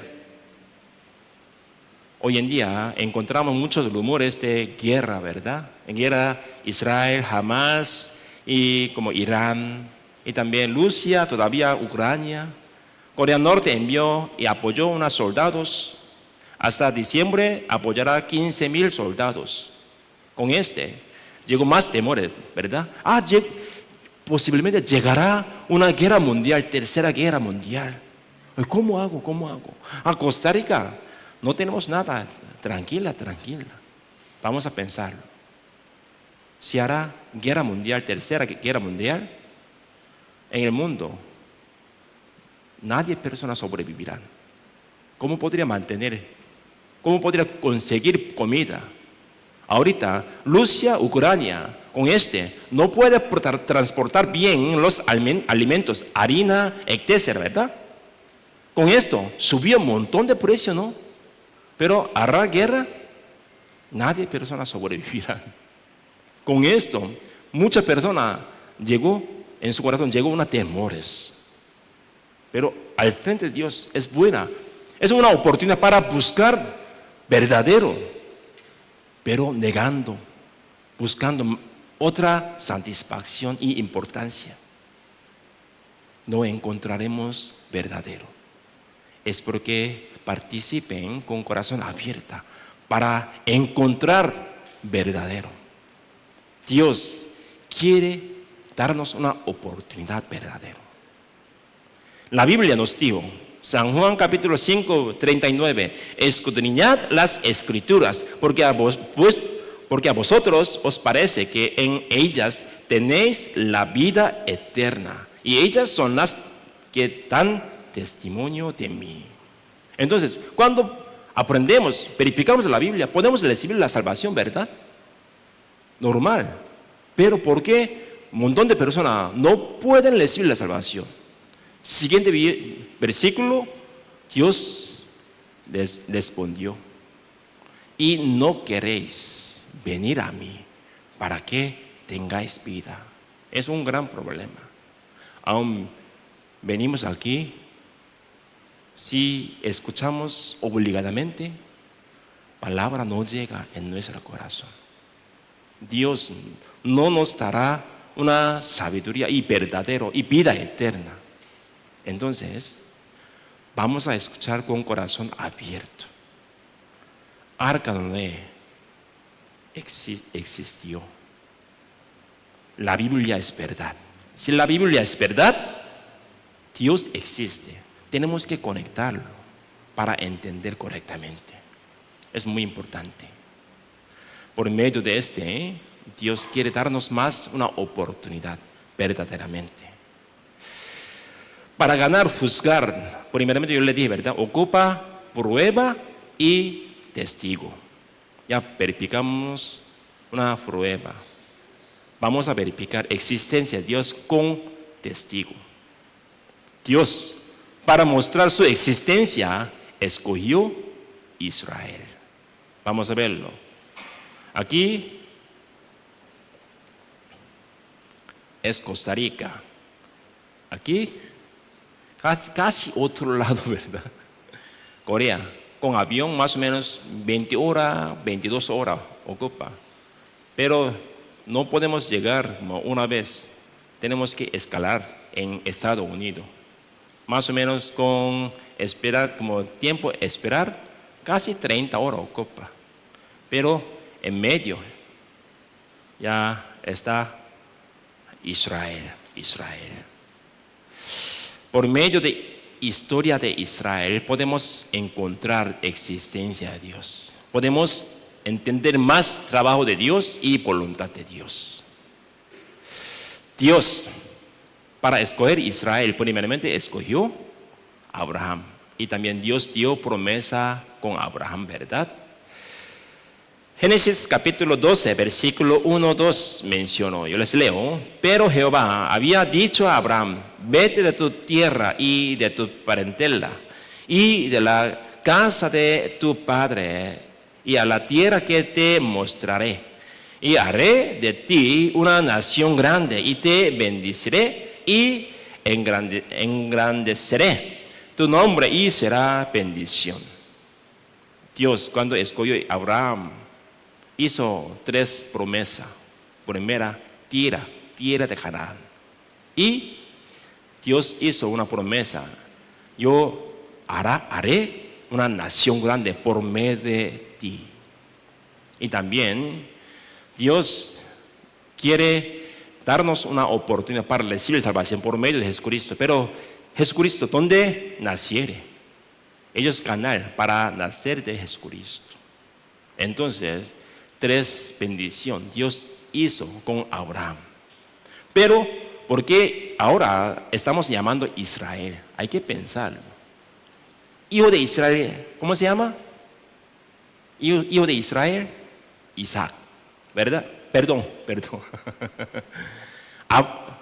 Hoy en día encontramos muchos rumores de guerra, ¿verdad? En guerra Israel, Hamas y como Irán y también Rusia, todavía Ucrania. Corea del Norte envió y apoyó unos soldados. Hasta diciembre apoyará 15,000 soldados. Con llegó más temores, ¿verdad? Posiblemente llegará una guerra mundial, tercera guerra mundial. ¿Cómo hago? A Costa Rica no tenemos nada. Tranquila. Vamos a pensarlo. Si hará guerra mundial, tercera guerra mundial, en el mundo, nadie personas sobrevivirán. ¿Cómo podría conseguir comida? Ahorita, Rusia, Ucrania, con no puede transportar bien los alimentos, harina, etcétera, ¿verdad? Con esto, subió un montón de precio, ¿no? Pero hará guerra, nadie personas sobrevivirán. Con esto, muchas personas en su corazón llegó unos temores. Pero al frente de Dios es buena. Es una oportunidad para buscar verdadero, pero buscando otra satisfacción y importancia. No encontraremos verdadero. Es porque participen con corazón abierto para encontrar verdadero. Dios quiere darnos una oportunidad verdadera. La Biblia nos dijo, San Juan capítulo 5, 39, escudriñad las escrituras, porque a vosotros os parece que en ellas tenéis la vida eterna, y ellas son las que dan testimonio de mí. Entonces, cuando aprendemos, verificamos la Biblia, podemos recibir la salvación, ¿verdad? Normal. Pero ¿por qué un montón de personas no pueden recibir la salvación? Siguiente versículo, Dios les respondió: y no queréis venir a mí para que tengáis vida. Es un gran problema. Aún venimos aquí, si escuchamos obligadamente, palabra no llega en nuestro corazón. Dios no nos dará una sabiduría y verdadero y vida eterna. Entonces, vamos a escuchar con corazón abierto. Arca de Noé existió. La Biblia es verdad. Si la Biblia es verdad, Dios existe. Tenemos que conectarlo para entender correctamente. Es muy importante. Por medio de Dios quiere darnos más una oportunidad verdaderamente. Para ganar, juzgar, primeramente yo le dije, ¿verdad? Ocupa prueba y testigo. Ya verificamos una prueba. Vamos a verificar existencia de Dios con testigo. Dios, para mostrar su existencia, escogió Israel. Vamos a verlo. Aquí es Costa Rica. Aquí casi otro lado, ¿verdad? Corea, con avión más o menos 20 horas, 22 horas ocupa. Pero no podemos llegar una vez. Tenemos que escalar en Estados Unidos. Más o menos con esperar, casi 30 horas ocupa. Pero en medio ya está Israel. Por medio de historia de Israel podemos encontrar existencia de Dios. Podemos entender más trabajo de Dios y voluntad de Dios. Dios, para escoger Israel, primeramente escogió a Abraham. Y también Dios dio promesa con Abraham, ¿verdad? Génesis capítulo 12, versículo 1-2 mencionó, yo les leo. Pero Jehová había dicho a Abraham: vete de tu tierra y de tu parentela y de la casa de tu padre y a la tierra que te mostraré. Y haré de ti una nación grande y te bendeciré y engrandeceré tu nombre y será bendición. Dios, cuando escogió a Abraham, hizo 3 promesas. Primera, tierra de Canaán. Y Dios hizo una promesa: yo haré una nación grande por medio de ti. Y también Dios quiere darnos una oportunidad para recibir salvación por medio de Jesucristo. Pero Jesucristo, ¿dónde naciere? Ellos canal para nacer de Jesucristo. Entonces, 3 bendiciones Dios hizo con Abraham. Pero, ¿por qué ahora estamos llamando Israel? Hay que pensarlo. Hijo de Israel, ¿cómo se llama? Hijo de Israel, Isaac, ¿verdad? Perdón.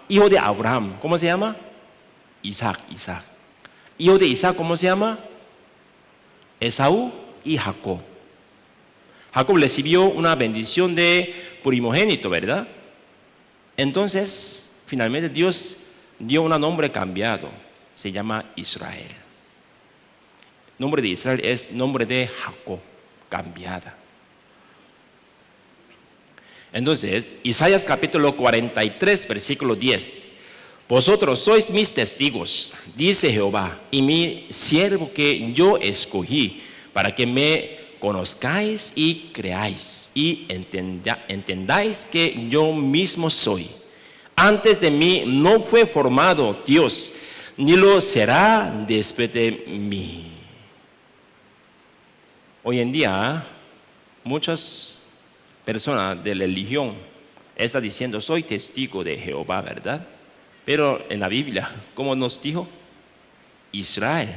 Hijo de Abraham, ¿cómo se llama? Isaac. Hijo de Isaac, ¿cómo se llama? Esaú y Jacob. Jacob recibió una bendición de primogénito, ¿verdad? Entonces, finalmente Dios dio un nombre cambiado, se llama Israel. El nombre de Israel es nombre de Jacob, cambiada. Entonces, Isaías capítulo 43, versículo 10. Vosotros sois mis testigos, dice Jehová, y mi siervo que yo escogí, para que me conozcáis y creáis, y entendáis que yo mismo soy. Antes de mí no fue formado Dios, ni lo será después de mí. Hoy en día, muchas personas de la religión están diciendo: soy testigo de Jehová, ¿verdad? Pero en la Biblia, ¿cómo nos dijo? Israel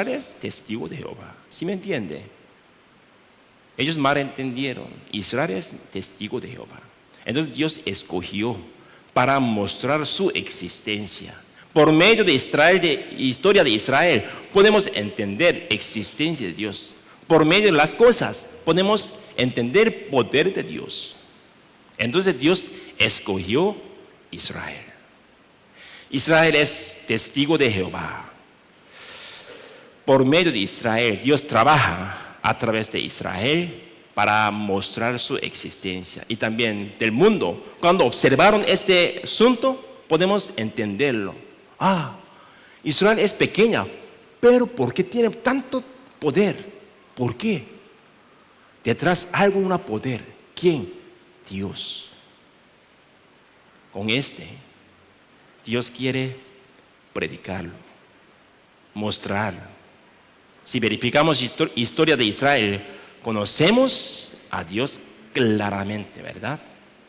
es testigo de Jehová. ¿Sí me entiende? Ellos mal entendieron. Israel es testigo de Jehová. Entonces Dios escogió para mostrar su existencia. Por medio de Israel, de historia de Israel, podemos entender existencia de Dios. Por medio de las cosas podemos entender poder de Dios. Entonces Dios escogió Israel. Israel es testigo de Jehová. Por medio de Israel, Dios trabaja a través de Israel para mostrar su existencia. Y también del mundo, cuando observaron este asunto, podemos entenderlo. Israel es pequeña, pero ¿por qué tiene tanto poder? ¿Por qué? Detrás algo, un poder. ¿Quién? Dios. Con Dios quiere predicarlo, mostrarlo. Si verificamos historia de Israel, conocemos a Dios claramente, ¿verdad?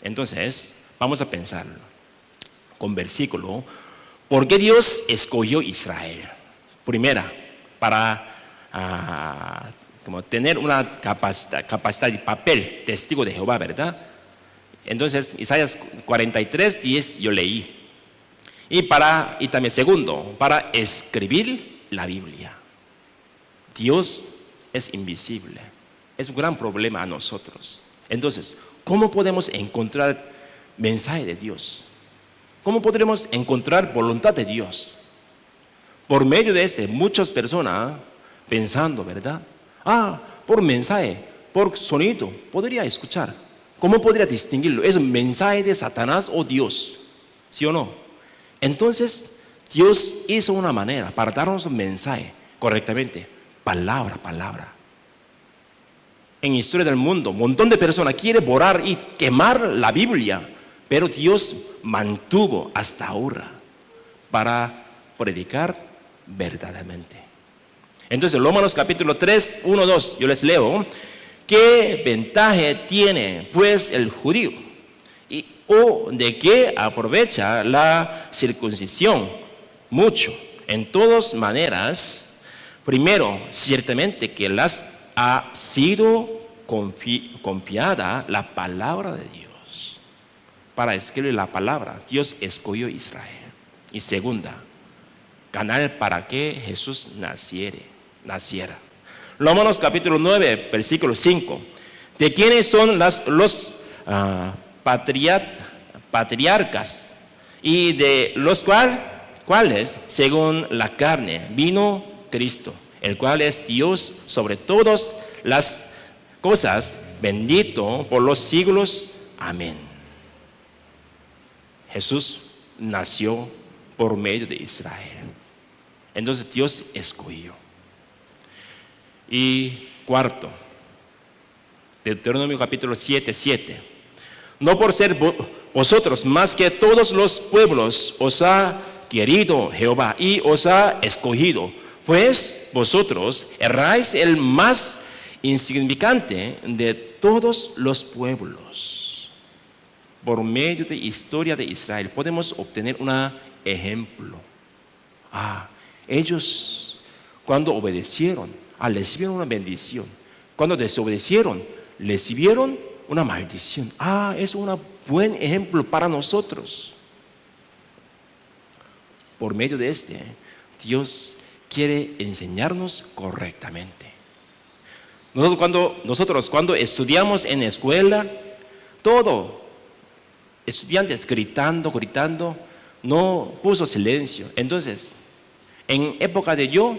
Entonces, vamos a pensarlo con versículo. ¿Por qué Dios escogió Israel? Primera, para como tener una capacidad de papel, testigo de Jehová, ¿verdad? Entonces, Isaías 43, 10 yo leí. Y también segundo, para escribir la Biblia. Dios es invisible. Es un gran problema a nosotros. Entonces, ¿cómo podemos encontrar mensaje de Dios? ¿Cómo podremos encontrar voluntad de Dios? Por medio de muchas personas pensando, ¿verdad? Por mensaje, por sonido, podría escuchar. ¿Cómo podría distinguirlo? ¿Es un mensaje de Satanás o Dios? ¿Sí o no? Entonces, Dios hizo una manera para darnos un mensaje correctamente. Palabra. En historia del mundo, un montón de personas quieren borrar y quemar la Biblia, pero Dios mantuvo hasta ahora para predicar verdaderamente. Entonces, Romanos capítulo 3, 1, 2, yo les leo. ¿Qué ventaja tiene pues el judío? ¿O de qué aprovecha la circuncisión? Mucho. En todas maneras, Primero, ciertamente que les ha sido confiada la palabra de Dios. Para escribir la palabra, Dios escogió a Israel. Y segunda, canal para que Jesús naciera. Romanos capítulo 9, versículo 5. ¿De quiénes son los patriarcas? Y de los cuales, según la carne, vino Cristo, el cual es Dios sobre todas las cosas, bendito por los siglos. Amén. Jesús nació por medio de Israel. Entonces Dios escogió. Y cuarto, Deuteronomio capítulo 7:7. No por ser vosotros más que todos los pueblos os ha querido Jehová y os ha escogido, pues vosotros erráis el más insignificante de todos los pueblos. Por medio de historia de Israel podemos obtener un ejemplo. Ellos cuando obedecieron, recibieron una bendición. Cuando desobedecieron, recibieron una maldición. Es un buen ejemplo para nosotros. Por medio de Dios quiere enseñarnos correctamente. Nosotros cuando estudiamos en la escuela, estudiantes gritando, no puso silencio. Entonces, en época de yo,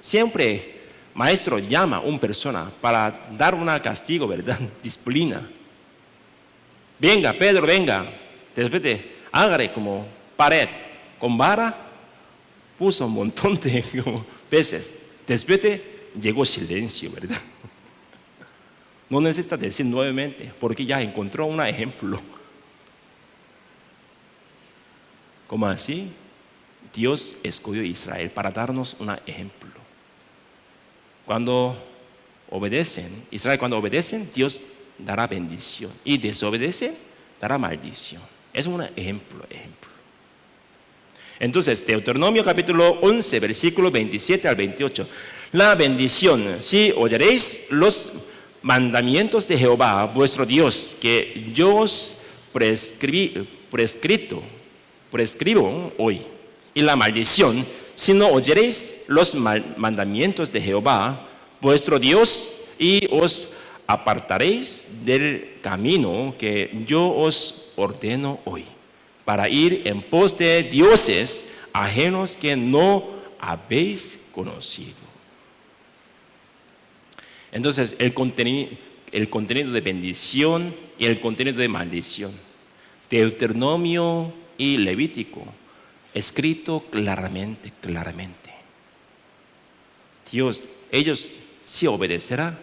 siempre maestro llama a una persona para dar un castigo, ¿verdad? Disciplina. Venga, Pedro, venga. Después hágale como pared. Con vara puso un montón de veces. Después llegó silencio, ¿verdad? No necesita decir nuevamente, porque ya encontró un ejemplo. Como así, Dios escogió a Israel para darnos un ejemplo. Cuando obedecen, Israel cuando obedecen, Dios dará bendición. Y desobedecen, dará maldición. Es un ejemplo. Entonces, Deuteronomio capítulo 11, versículo 27 al 28. La bendición, si oyeréis los mandamientos de Jehová, vuestro Dios, que yo os prescribo hoy. Y la maldición, si no oyeréis los mandamientos de Jehová, vuestro Dios, y os apartaréis del camino que yo os ordeno hoy, para ir en pos de dioses ajenos que no habéis conocido. Entonces, el contenido de bendición y el contenido de maldición. Deuteronomio y Levítico, escrito claramente. Dios, ellos si obedecerán,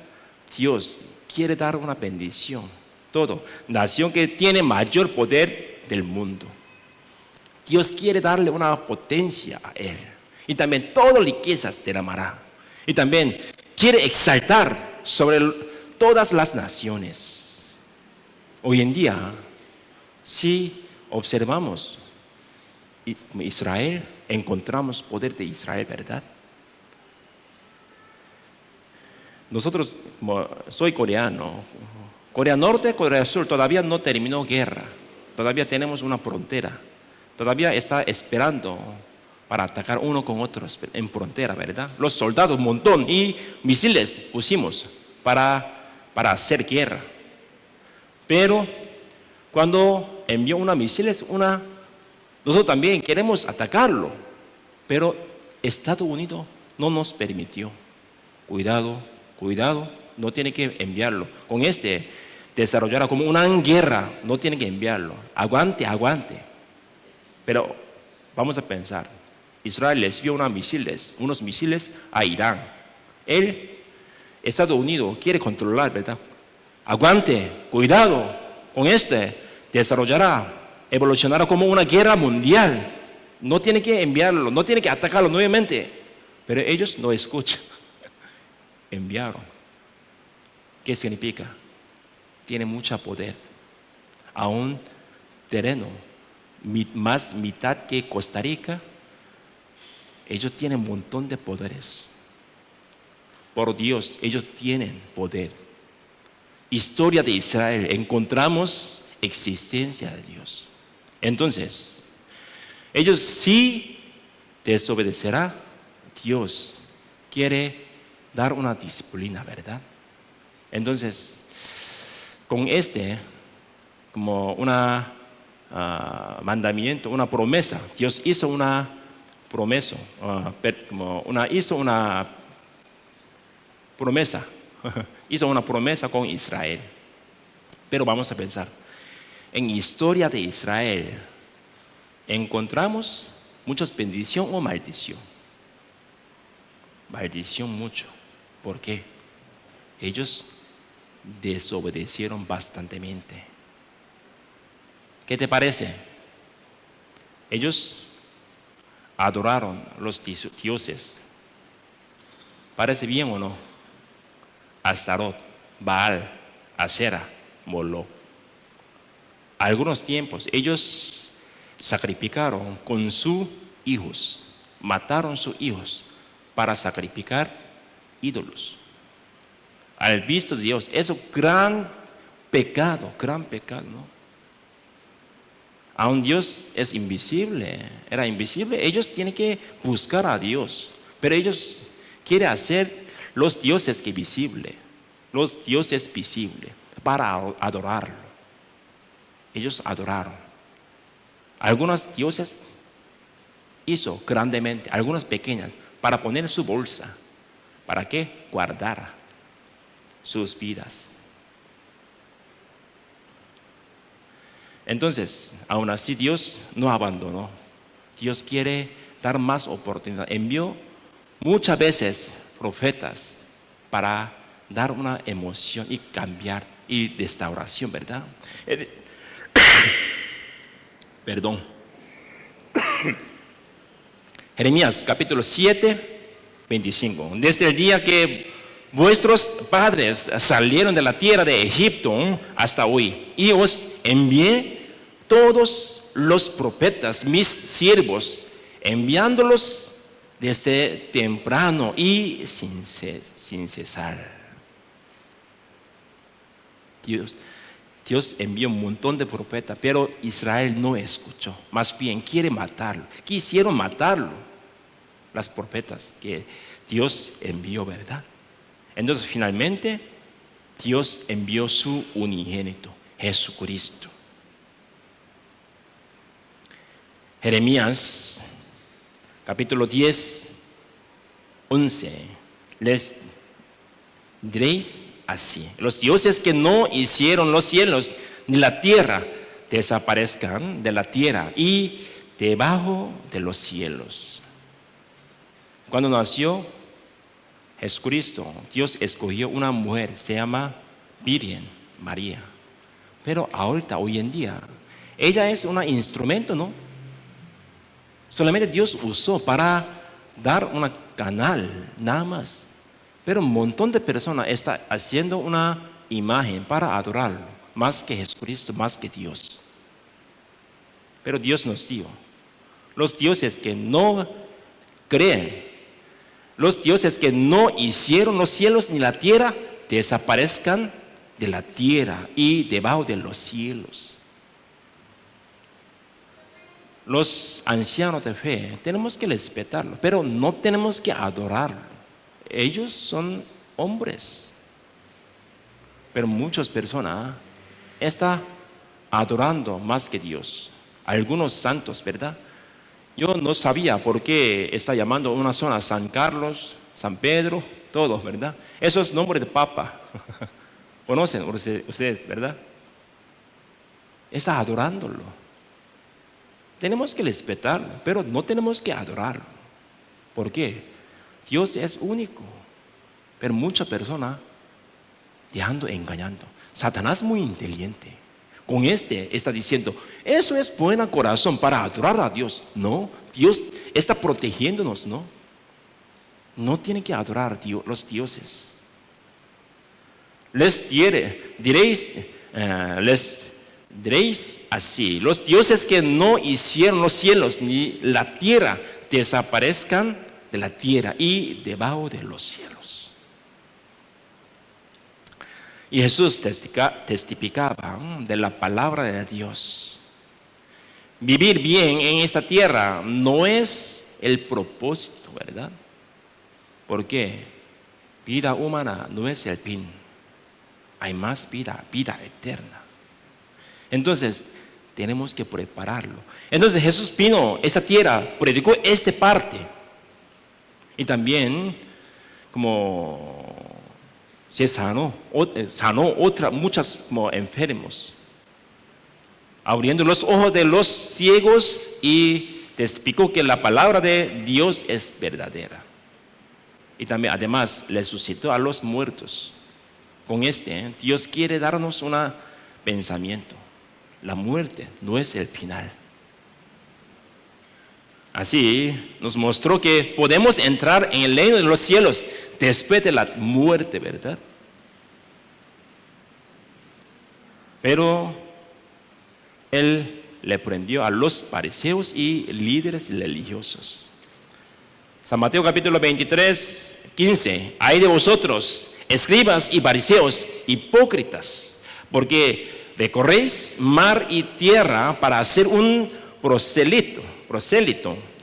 Dios quiere dar una bendición. Todo, nación que tiene mayor poder del mundo. Dios quiere darle una potencia a él. Y también todas riquezas derramará. Y también quiere exaltar sobre todas las naciones. Hoy en día, si observamos Israel, encontramos poder de Israel, ¿verdad? Nosotros, soy coreano, Corea Norte, Corea Sur, todavía no terminó guerra, todavía tenemos una frontera, todavía está esperando para atacar uno con otro en frontera, ¿verdad? Los soldados un montón y misiles pusimos para hacer guerra. Pero cuando envió unos misiles, nosotros también queremos atacarlo, pero Estados Unidos no nos permitió. Cuidado, no tiene que enviarlo. Con desarrollará como una guerra, no tiene que enviarlo. Aguante. Pero vamos a pensar, Israel les envió unos misiles a Irán. Estados Unidos quiere controlar, ¿verdad? Aguante, cuidado, con evolucionará como una guerra mundial. No tiene que enviarlo, no tiene que atacarlo nuevamente. Pero ellos no escuchan. Enviaron. ¿Qué significa? Tiene mucho poder. A un terreno más mitad que Costa Rica, ellos tienen un montón de poderes. por Dios, ellos tienen poder. Historia de Israel, encontramos existencia de Dios. Entonces, ellos sí desobedecerán. Dios quiere dar una disciplina, ¿verdad? Entonces, con como una mandamiento, una promesa, Dios hizo una promesa, hizo una promesa con Israel. Pero vamos a pensar, en historia de Israel, encontramos muchas bendición o maldición. Maldición mucho. ¿Por qué? Ellos desobedecieron bastantemente. ¿Qué te parece? Ellos adoraron los dioses. ¿Parece bien o no? Astarot, Baal, Asera, Moloch. Algunos tiempos ellos sacrificaron con sus hijos, mataron sus hijos para sacrificar ídolos. Al visto de Dios, eso gran pecado, ¿no? Aun Dios es invisible, era invisible, ellos tienen que buscar a Dios, pero ellos quieren hacer los dioses visibles para adorarlo. Ellos adoraron. Algunos dioses hizo grandemente, algunas pequeñas, para poner en su bolsa. ¿Para qué? Guardar sus vidas. Entonces, aún así Dios no abandonó. Dios quiere dar más oportunidad. Envió muchas veces profetas para dar una emoción y cambiar y restauración, ¿verdad? Perdón. Jeremías capítulo 7, 25. Desde el día que vuestros padres salieron de la tierra de Egipto hasta hoy, y os envié todos los profetas, mis siervos, enviándolos desde temprano y sin cesar. Dios envió un montón de profetas, pero Israel no escuchó. Más bien quiere matarlo. Quisieron matarlo, las profetas que Dios envió, ¿verdad? Entonces finalmente Dios envió su unigénito, Jesucristo. Jeremías capítulo 10, 11. Les diréis así: los dioses que no hicieron los cielos ni la tierra desaparezcan de la tierra y debajo de los cielos. Cuando nació Jesucristo, Dios escogió una mujer, se llama Virgen María. Pero ahorita, hoy en día, ella es un instrumento, ¿no? Solamente Dios usó para dar un canal, nada más. Pero un montón de personas están haciendo una imagen para adorarlo, más que Jesucristo, más que Dios. Pero Dios nos dio: los dioses que no creen, los dioses que no hicieron los cielos ni la tierra, desaparezcan de la tierra y debajo de los cielos. Los ancianos de fe tenemos que respetarlo, pero no tenemos que adorarlo. Ellos son hombres, pero muchas personas están adorando más que Dios. Algunos santos, ¿verdad? Yo no sabía por qué está llamando una zona San Carlos, San Pedro, todos, ¿verdad? Esos nombres de papa. Conocen ustedes, ¿verdad? Está adorándolo. Tenemos que respetarlo, pero no tenemos que adorarlo. ¿Por qué? Dios es único, pero muchas personas dejando, engañando. Satanás es muy inteligente. Con está diciendo: eso es buen corazón para adorar a Dios. No, Dios está protegiéndonos, ¿no? No tienen que adorar a los dioses. Les diréis así: los dioses que no hicieron los cielos ni la tierra desaparezcan de la tierra y debajo de los cielos. Y Jesús testificaba de la palabra de Dios. Vivir bien en esta tierra no es el propósito, ¿verdad? Porque vida humana no es el fin. Hay más vida, vida eterna. Entonces, tenemos que prepararlo. Entonces, Jesús vino a esta tierra, predicó esta parte. Y también, como se sanó muchos como enfermos, abriendo los ojos de los ciegos y testificó que la palabra de Dios es verdadera. Y también, además, resucitó a los muertos. Con Dios quiere darnos un pensamiento. La muerte no es el final. Así nos mostró que podemos entrar en el reino de los cielos después de la muerte, ¿verdad? Pero Él le prendió a los fariseos y líderes religiosos. San Mateo capítulo 23, 15. Ay de vosotros, escribas y fariseos, hipócritas, porque recorréis mar y tierra para hacer un prosélito,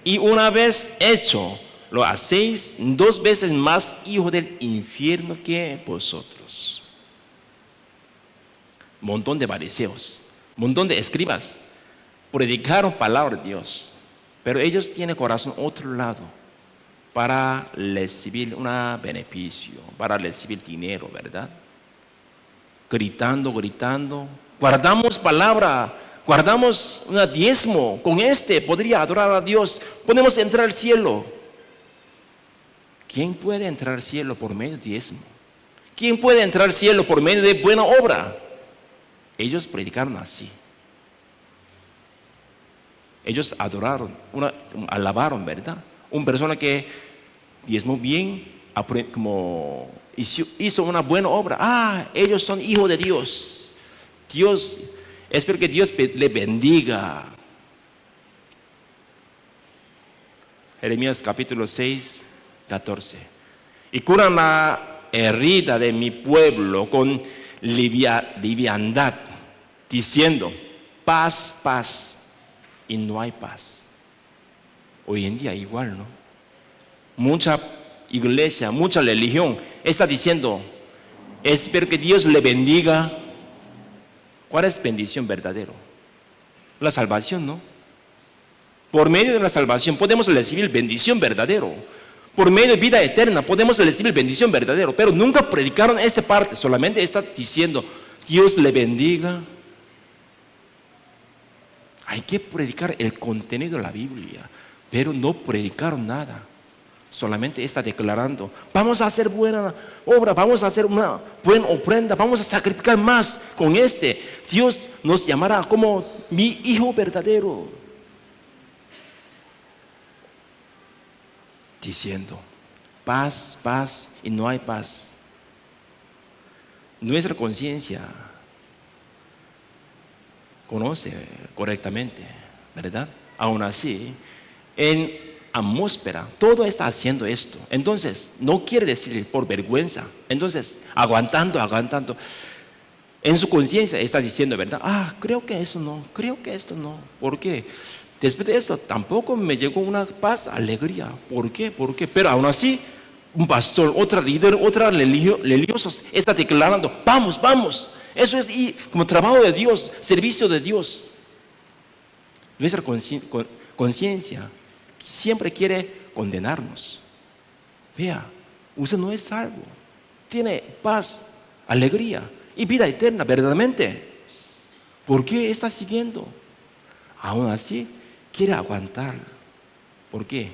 y una vez hecho, lo hacéis 2 veces más hijo del infierno que vosotros. Montón de fariseos, montón de escribas, predicaron palabra de Dios, pero ellos tienen corazón otro lado, para recibir un beneficio, para recibir dinero, ¿verdad? Gritando, guardamos palabra, guardamos un diezmo, con podría adorar a Dios, podemos entrar al cielo. ¿Quién puede entrar al cielo por medio de diezmo? ¿Quién puede entrar al cielo por medio de buena obra? Ellos predicaron así. Ellos adoraron, alabaron, ¿verdad? Una persona que diezmó bien, como hizo una buena obra. Ellos son hijos de Dios. Dios, espero que Dios le bendiga. Jeremías capítulo 6, 14. Y curan la herida de mi pueblo con liviandad, diciendo, paz, paz. Y no hay paz. Hoy en día igual, ¿no? Mucha iglesia, mucha religión está diciendo, espero que Dios le bendiga. ¿Cuál es bendición verdadero? La salvación, ¿no? Por medio de la salvación podemos recibir bendición verdadero. Por medio de vida eterna podemos recibir bendición verdadero. Pero nunca predicaron esta parte, solamente está diciendo, Dios le bendiga. Hay que predicar el contenido de la Biblia, pero no predicaron nada. Solamente está declarando, vamos a hacer buena obra, vamos a hacer una buena ofrenda, vamos a sacrificar más con Dios nos llamará como mi hijo verdadero. Diciendo, paz, paz, y no hay paz. Nuestra conciencia conoce correctamente, ¿verdad? Aún así, en atmósfera, todo está haciendo esto. Entonces, no quiere decir por vergüenza. Entonces, aguantando. En su conciencia está diciendo, ¿verdad? Creo que eso no, creo que esto no. ¿Por qué? Después de esto, tampoco me llegó una paz, alegría. ¿Por qué? Pero aún así, un pastor, otra líder, otra religiosos está declarando, vamos. Eso es como trabajo de Dios, servicio de Dios. Nuestra conciencia siempre quiere condenarnos. Vea, usted no es salvo. Tiene paz, alegría y vida eterna, verdaderamente. ¿Por qué está siguiendo? Aún así, quiere aguantar. ¿Por qué?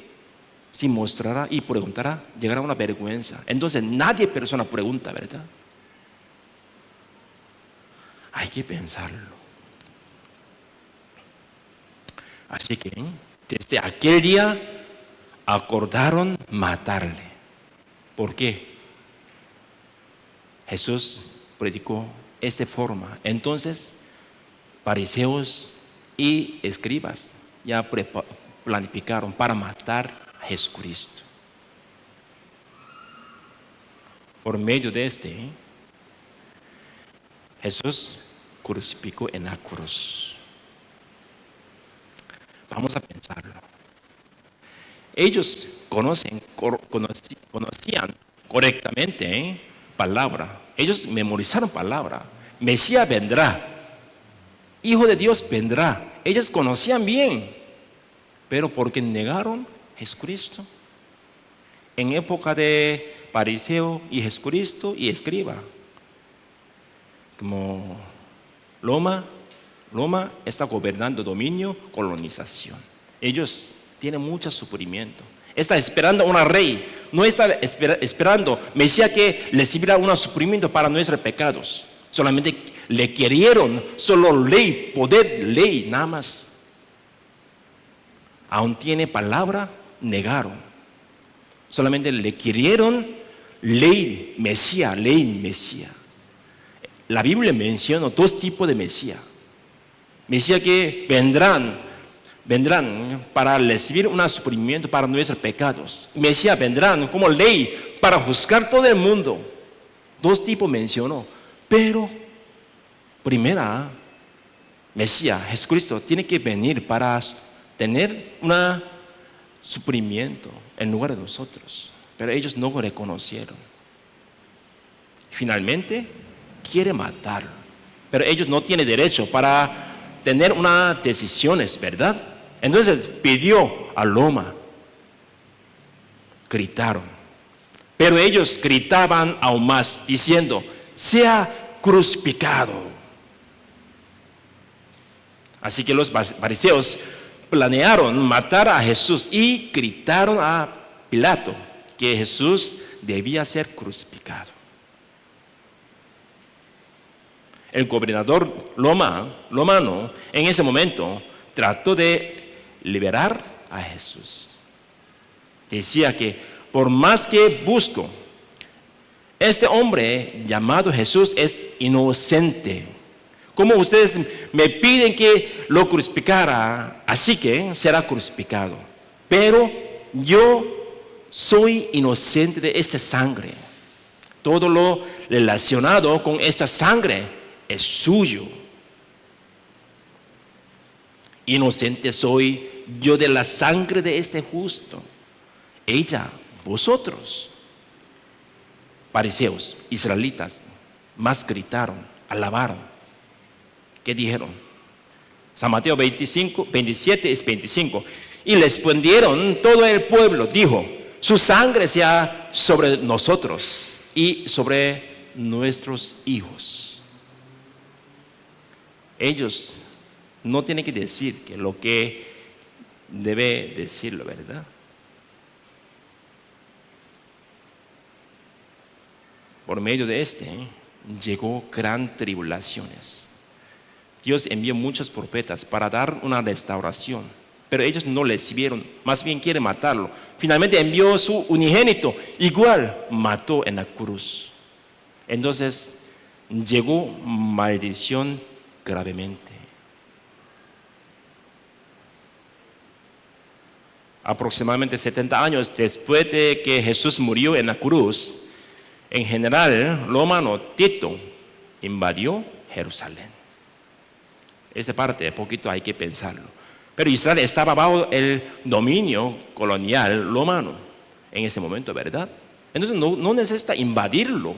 Si mostrará y preguntará, llegará una vergüenza. Entonces, persona pregunta, ¿verdad? Hay que pensarlo. Así que desde aquel día acordaron matarle. ¿Por qué? Jesús predicó esta forma. Entonces, fariseos y escribas ya planificaron para matar a Jesucristo. Por medio de Jesús crucificó en la cruz. Vamos a pensarlo. Ellos conocían correctamente palabra. Ellos memorizaron palabra. Mesías vendrá. Hijo de Dios vendrá. Ellos conocían bien. Pero porque negaron a Jesucristo. En época de fariseo y Jesucristo y escriba. Como Roma está gobernando dominio, colonización. Ellos tienen mucho sufrimiento. Está esperando una rey. No está esperando Mesías que les sirva un sufrimiento para nuestros pecados. Solamente le querieron solo ley, poder, ley, nada más. Aún tiene palabra, negaron. Solamente le querieron ley, Mesías, ley, Mesías. La Biblia menciona dos tipos de Mesías. Mesías que vendrán para recibir un sufrimiento para nuestros pecados. Mesías vendrán como ley para juzgar todo el mundo. Dos tipos mencionó. Pero, primera, Mesías, Jesucristo, tiene que venir para tener un sufrimiento en lugar de nosotros. Pero ellos no lo reconocieron. Finalmente, quiere matarlo. Pero ellos no tienen derecho para tener unas decisiones, ¿verdad? Entonces pidió a Roma. Gritaron. Pero ellos gritaban aún más, diciendo, sea crucificado. Así que los fariseos planearon matar a Jesús y gritaron a Pilato que Jesús debía ser crucificado. El gobernador romano en ese momento trató de liberar a Jesús. Decía que por más que busco, este hombre llamado Jesús es inocente. Como ustedes me piden que lo crucificara, así que será crucificado. Pero yo soy inocente de esta sangre. Todo lo relacionado con esta sangre es suyo. Inocente soy yo de la sangre de este justo. Ella, vosotros, fariseos, israelitas, más gritaron, alabaron. ¿Qué dijeron? San Mateo 27 es 25. Y respondieron todo el pueblo, dijo, su sangre sea sobre nosotros y sobre nuestros hijos. Ellos no tienen que decir que lo que debe decirlo, ¿verdad? Por medio de llegó gran tribulaciones. Dios envió muchos profetas para dar una restauración, pero ellos no le recibieron, más bien quieren matarlo. Finalmente envió su unigénito, igual mató en la cruz. Entonces llegó maldición gravemente. Aproximadamente 70 años después de que Jesús murió en la cruz, en general, romano Tito invadió Jerusalén. Esta parte, poquito hay que pensarlo. Pero Israel estaba bajo el dominio colonial romano en ese momento, ¿verdad? Entonces no necesita invadirlo.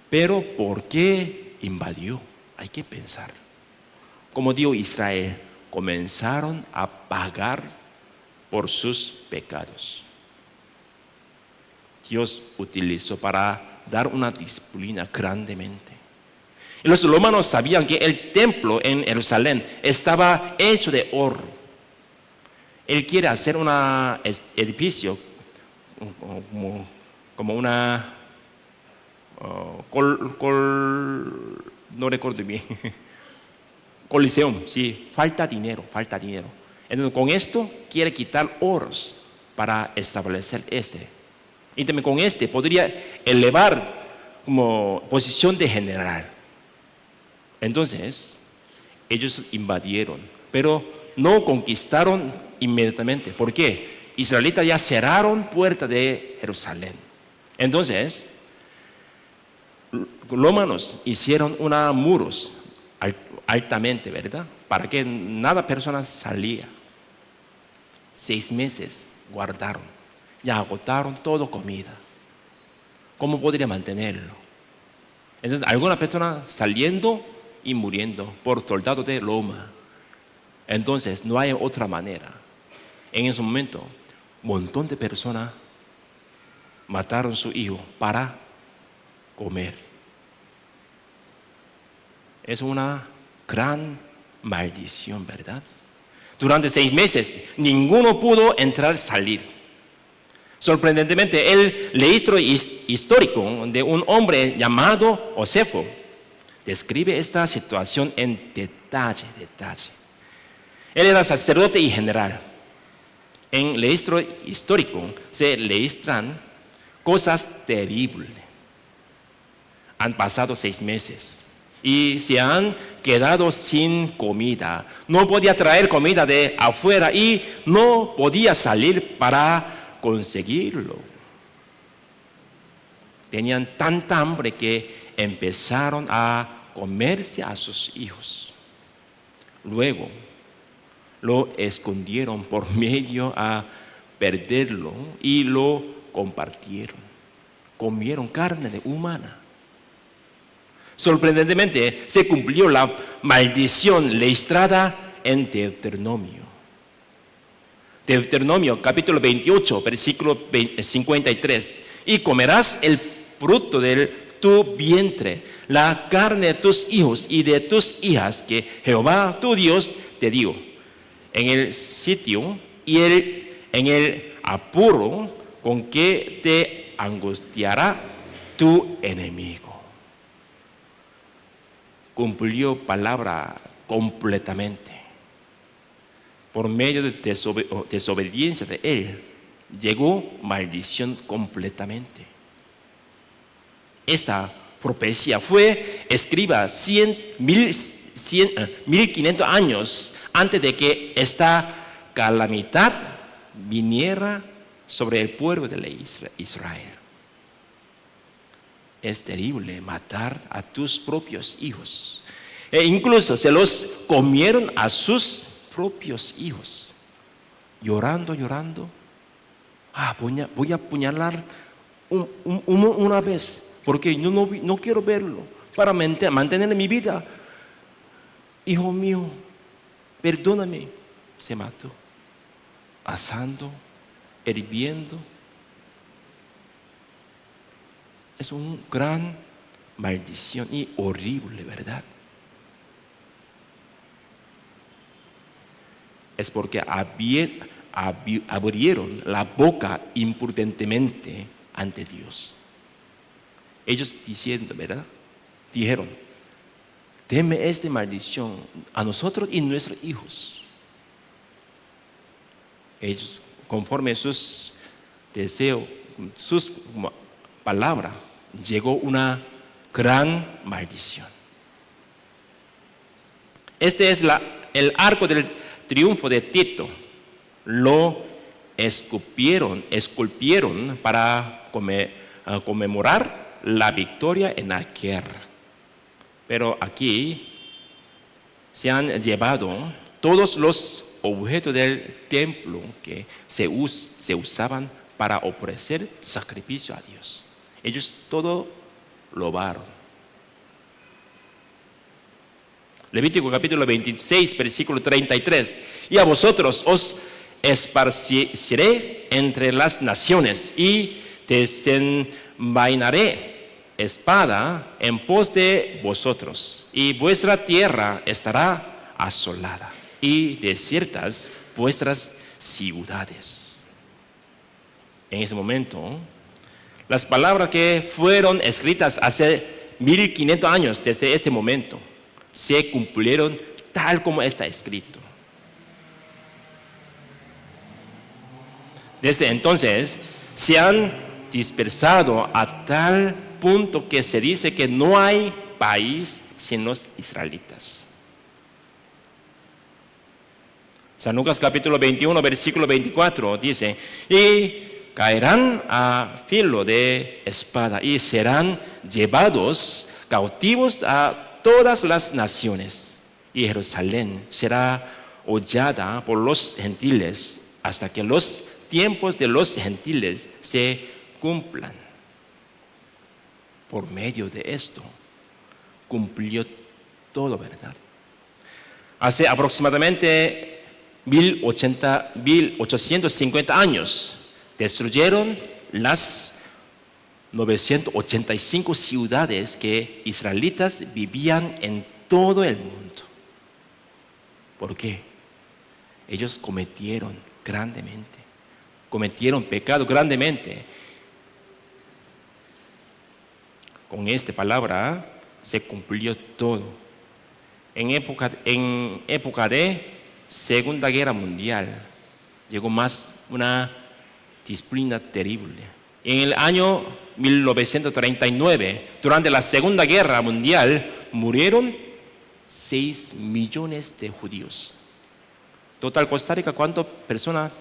Pero ¿por qué invadió? Hay que pensar. Como dijo Israel, comenzaron a pagar por sus pecados. Dios utilizó para dar una disciplina grandemente. Y los romanos sabían que el templo en Jerusalén estaba hecho de oro. Él quiere hacer un edificio como una no recuerdo bien. Coliseum, sí, falta dinero. Entonces con esto quiere quitar oros para establecer Y también con podría elevar como posición de general. Entonces, ellos invadieron, pero no conquistaron inmediatamente. ¿Por qué? Israelitas ya cerraron puertas de Jerusalén. Entonces, romanos hicieron unos muros altamente, ¿verdad? Para que nada persona salía. 6 meses guardaron, ya agotaron toda comida. ¿Cómo podría mantenerlo? Entonces, algunas personas saliendo y muriendo por soldados de Roma. Entonces, no hay otra manera. En ese momento, un montón de personas mataron a su hijo para comer. Es una gran maldición, ¿verdad? Durante 6 meses, ninguno pudo entrar y salir. Sorprendentemente, el registro histórico de un hombre llamado Josefo describe esta situación en detalle. Él era sacerdote y general. En el registro histórico se registran cosas terribles. Han pasado 6 meses y se han quedado sin comida. No podía traer comida de afuera y no podía salir para conseguirlo. Tenían tanta hambre que empezaron a comerse a sus hijos. Luego lo escondieron por medio a perderlo y lo compartieron. Comieron carne humana. Sorprendentemente se cumplió la maldición registrada en Deuteronomio. Deuteronomio capítulo 28, versículo 53. Y comerás el fruto de tu vientre, la carne de tus hijos y de tus hijas que Jehová tu Dios te dio, en el sitio y en el apuro con que te angustiará tu enemigo. Cumplió palabra completamente. Por medio de desobediencia de él, llegó maldición completamente. Esta profecía fue escrita 1500 años antes de que esta calamidad viniera sobre el pueblo de Israel. Es terrible matar a tus propios hijos. E incluso se los comieron a sus propios hijos. Llorando. Voy a apuñalar una vez, porque yo no quiero verlo, para mantener mi vida. Hijo mío, perdóname. Se mató, asando, hirviendo. Es una gran maldición y horrible, ¿verdad? Es porque abrieron la boca imprudentemente ante Dios. Ellos diciendo, ¿verdad? Dijeron, deme esta maldición a nosotros y nuestros hijos. Ellos, conforme sus deseos, sus palabras, llegó una gran maldición. Este es el arco del triunfo de Tito. Lo esculpieron para conmemorar la victoria en la guerra. Pero aquí se han llevado todos los objetos del templo que se usaban para ofrecer sacrificio a Dios. Ellos todo lo robaron. Levítico capítulo 26, versículo 33. Y a vosotros os esparciré entre las naciones y desenvainaré espada en pos de vosotros, y vuestra tierra estará asolada y desiertas vuestras ciudades. En ese momento, las palabras que fueron escritas hace 1500 años desde ese momento se cumplieron tal como está escrito. Desde entonces se han dispersado a tal punto que se dice que no hay país sin los israelitas. San Lucas capítulo 21, versículo 24 dice: y caerán a filo de espada y serán llevados cautivos a todas las naciones, y Jerusalén será hollada por los gentiles hasta que los tiempos de los gentiles se cumplan. Por medio de esto cumplió todo, ¿verdad? Hace aproximadamente 1850 años destruyeron las 985 ciudades que israelitas vivían en todo el mundo. ¿Por qué? Ellos cometieron pecado grandemente. Con esta palabra se cumplió todo. En época de Segunda Guerra Mundial llegó más una disciplina terrible. En el año 1939, durante la Segunda Guerra Mundial, murieron 6 millones de judíos. Total, Costa Rica, ¿cuántas personas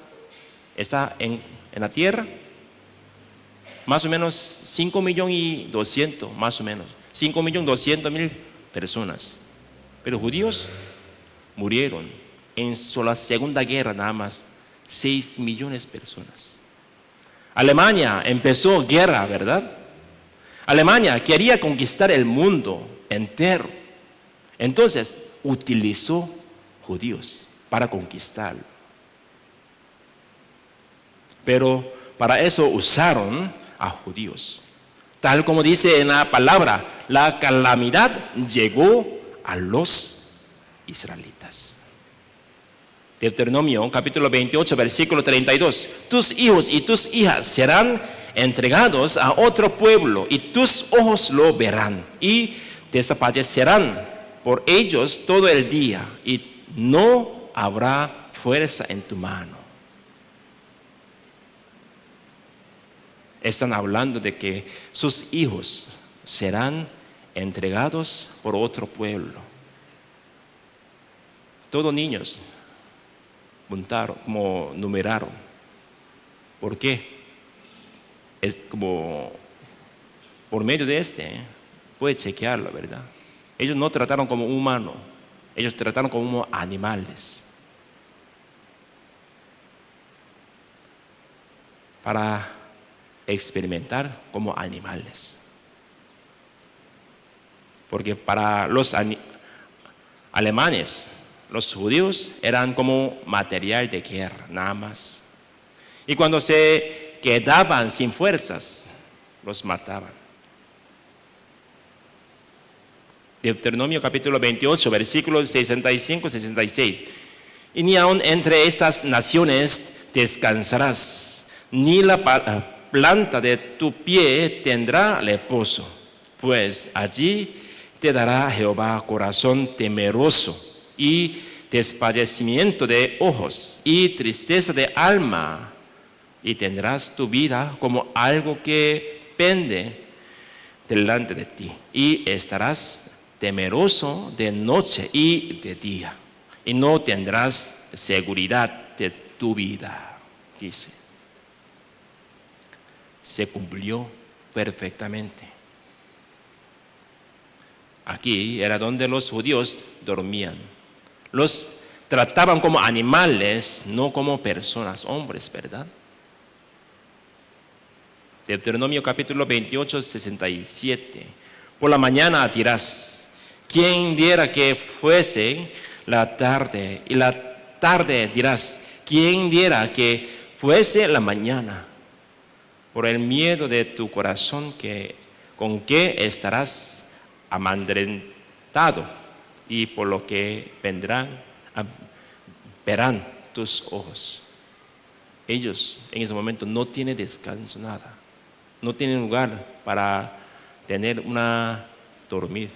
está en la tierra? Más o menos 5.200.000, más o menos. 5.200.000 personas. Pero judíos murieron en sola Segunda Guerra nada más 6 millones de personas. Alemania empezó guerra, ¿verdad? Alemania quería conquistar el mundo entero. Entonces utilizó judíos para conquistarlo. Pero para eso usaron a judíos. Tal como dice en la palabra, la calamidad llegó a los israelitas. Deuteronomio capítulo 28, versículo 32. Tus hijos y tus hijas serán entregados a otro pueblo y tus ojos lo verán y desaparecerán por ellos todo el día y no habrá fuerza en tu mano. Están hablando de que sus hijos serán entregados por otro pueblo. Todos niños como numeraron. ¿Por qué? Es como por medio de puede chequearlo, ¿verdad? Ellos no trataron como humanos, ellos trataron como animales. Para experimentar como animales. Porque para los alemanes, los judíos eran como material de guerra, nada más. Y cuando se quedaban sin fuerzas, los mataban. Deuteronomio capítulo 28, versículos 65-66. Y ni aun entre estas naciones descansarás, ni la planta de tu pie tendrá reposo, pues allí te dará Jehová corazón temeroso y desfallecimiento de ojos y tristeza de alma, y tendrás tu vida como algo que pende delante de ti, y estarás temeroso de noche y de día, y no tendrás seguridad de tu vida, dice. Se cumplió perfectamente. Aquí era donde los judíos dormían. Los trataban como animales, no como personas, hombres, ¿verdad? Deuteronomio capítulo 28, 67. Por la mañana dirás, ¿quién diera que fuese la tarde? Y la tarde dirás, ¿quién diera que fuese la mañana? Por el miedo de tu corazón con que estarás amedrentado, y por lo que verán tus ojos. Ellos en ese momento no tienen descanso, nada. No tienen lugar para tener dormir.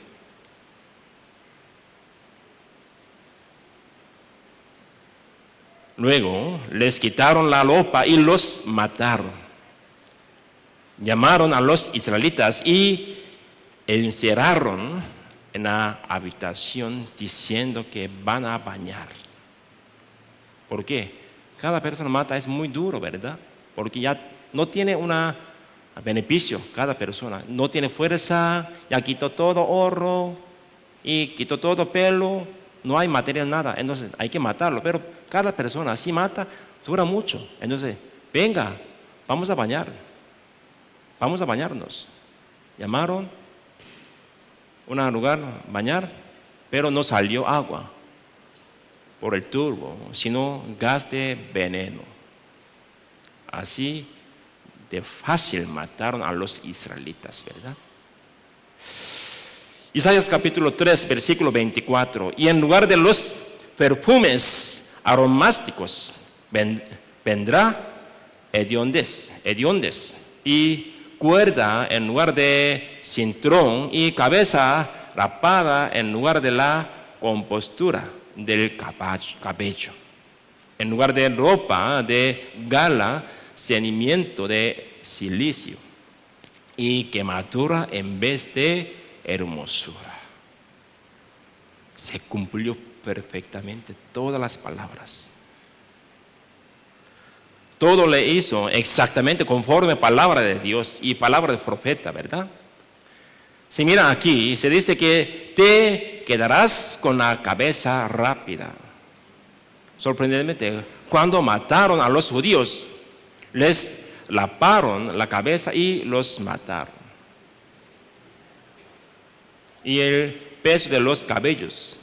Luego les quitaron la ropa y los mataron. Llamaron a los israelitas y encerraron en la habitación diciendo que van a bañar. ¿Por qué? Cada persona mata es muy duro, ¿verdad? Porque ya no tiene una beneficio cada persona. No tiene fuerza, ya quitó todo oro y quitó todo pelo, no hay material, nada. Entonces hay que matarlo, pero cada persona así mata, dura mucho. Entonces, venga, vamos a bañarnos. Llamaron un lugar a bañar, pero no salió agua por el turbo, sino gas de veneno. Así de fácil mataron a los israelitas, ¿verdad? Isaías capítulo 3, versículo 24. Y en lugar de los perfumes aromáticos vendrá hediondes, y cuerda en lugar de cinturón, y cabeza rapada en lugar de la compostura del cabello. En lugar de ropa de gala, cenimiento de silicio, y quemadura en vez de hermosura. Se cumplió perfectamente todas las palabras. Todo le hizo exactamente conforme a palabra de Dios y palabra del profeta, ¿verdad? Si miran aquí, se dice que te quedarás con la cabeza rápida. Sorprendentemente, cuando mataron a los judíos, les laparon la cabeza y los mataron. Y el peso de los cabellos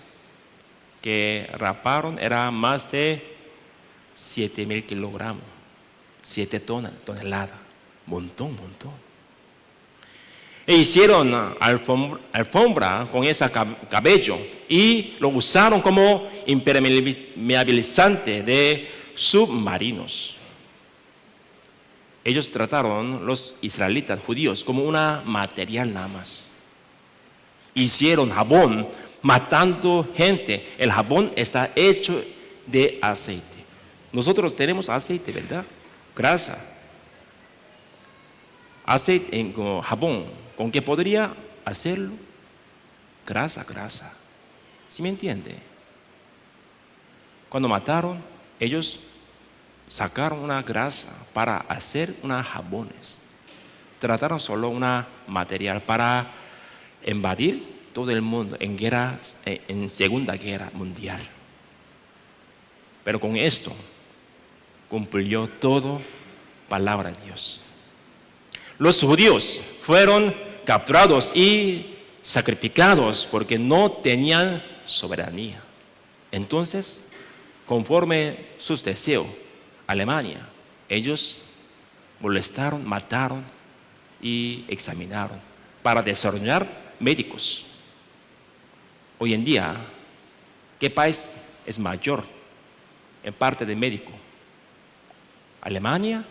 que raparon era más de 7,000 kilogramos, 7 toneladas, montón. E hicieron alfombra con ese cabello y lo usaron como impermeabilizante de submarinos. Ellos trataron los israelitas judíos como una material nada más. Hicieron jabón matando gente. El jabón está hecho de aceite. Nosotros tenemos aceite, ¿verdad? Grasa. Aceite en jabón. ¿Con qué podría hacerlo? Grasa. ¿Sí me entiende? Cuando mataron, ellos sacaron una grasa para hacer unos jabones. Trataron solo una material para invadir todo el mundo en Segunda Guerra Mundial. Pero con esto cumplió todo palabra de Dios. Los judíos fueron capturados y sacrificados porque no tenían soberanía. Entonces, conforme sus deseos, Alemania, ellos molestaron, mataron y examinaron para desarrollar médicos. Hoy en día, ¿qué país es mayor en parte de médico? Alemania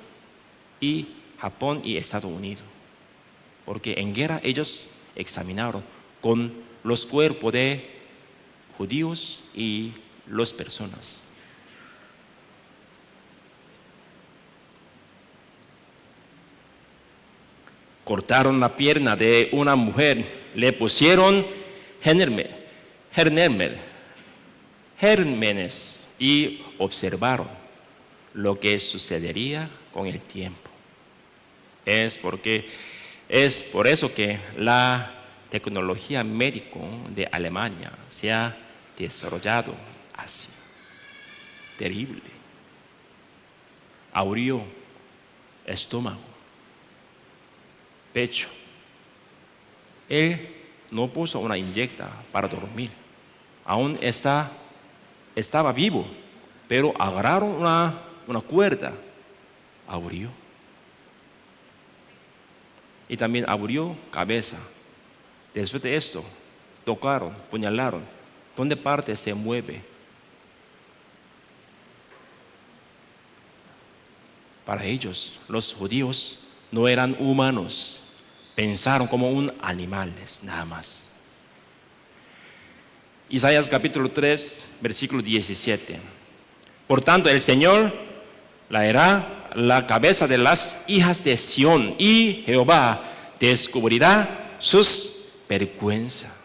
y Japón y Estados Unidos. Porque en guerra ellos examinaron con los cuerpos de judíos y las personas. Cortaron la pierna de una mujer, le pusieron gérmenes y observaron lo que sucedería con el tiempo. Es por eso que la tecnología médica de Alemania se ha desarrollado así. Terrible. Abrió estómago, pecho. Él no puso una inyecta para dormir. Aún estaba vivo, pero agarraron una cuerda, abrió. Y también abrió cabeza. Después de esto, tocaron, puñalaron. ¿Dónde parte se mueve? Para ellos, los judíos no eran humanos. Pensaron como un animales, nada más. Isaías capítulo 3, versículo 17. Por tanto, el Señor laerá la cabeza de las hijas de Sión, y Jehová descubrirá sus vergüenzas.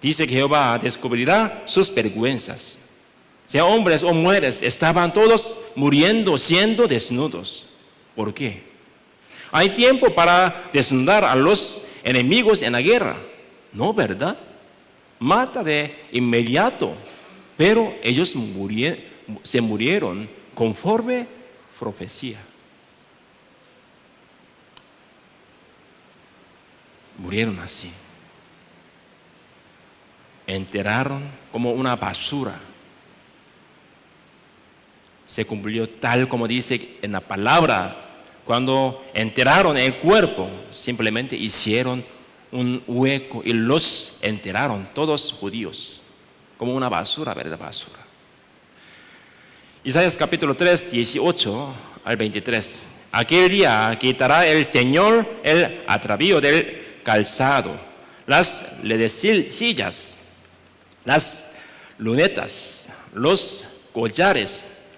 Dice que Jehová descubrirá sus vergüenzas. Sean hombres o mujeres, estaban todos muriendo, siendo desnudos. ¿Por qué? ¿Hay tiempo para desnudar a los enemigos en la guerra? No, ¿verdad? Mata de inmediato. Pero ellos se murieron conforme profecía. Murieron así. Enterraron como una basura. Se cumplió tal como dice en la palabra. Cuando enterraron el cuerpo, simplemente hicieron un hueco y los enterraron, todos judíos, como una basura, ¿verdad? Basura. Isaías capítulo 3, 18 al 23. Aquel día quitará el Señor el atavío del calzado, las sillas, las lunetas, los collares,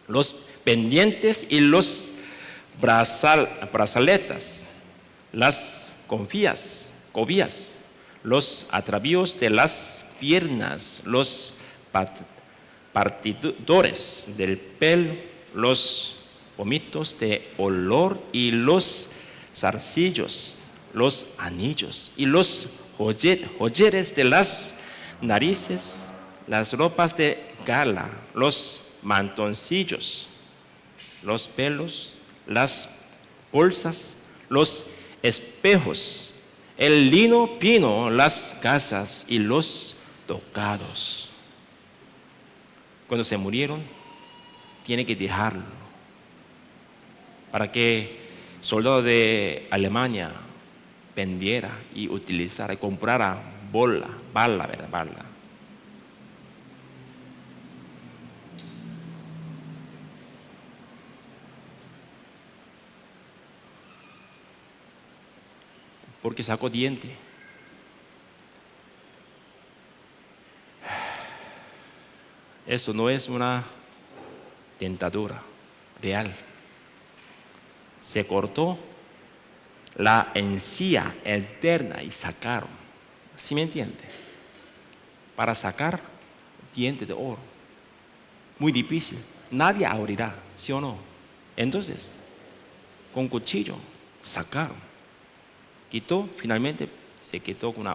los pendientes y los brazaletas, las cobillas, los atavíos de las piernas, los partidores del pelo, los pomitos de olor y los zarcillos, los anillos y los joyeres de las narices, las ropas de gala, los mantoncillos, los pelos, las bolsas, los espejos, el lino fino, las casas y los tocados. Cuando se murieron, tiene que dejarlo para que soldado de Alemania vendiera y utilizara y comprara bala. Porque sacó diente. Eso no es una dentadura real. Se cortó la encía interna y sacaron. ¿Sí me entiende? Para sacar diente de oro. Muy difícil. Nadie abrirá, ¿sí o no? Entonces, con cuchillo sacaron. Finalmente se quitó con una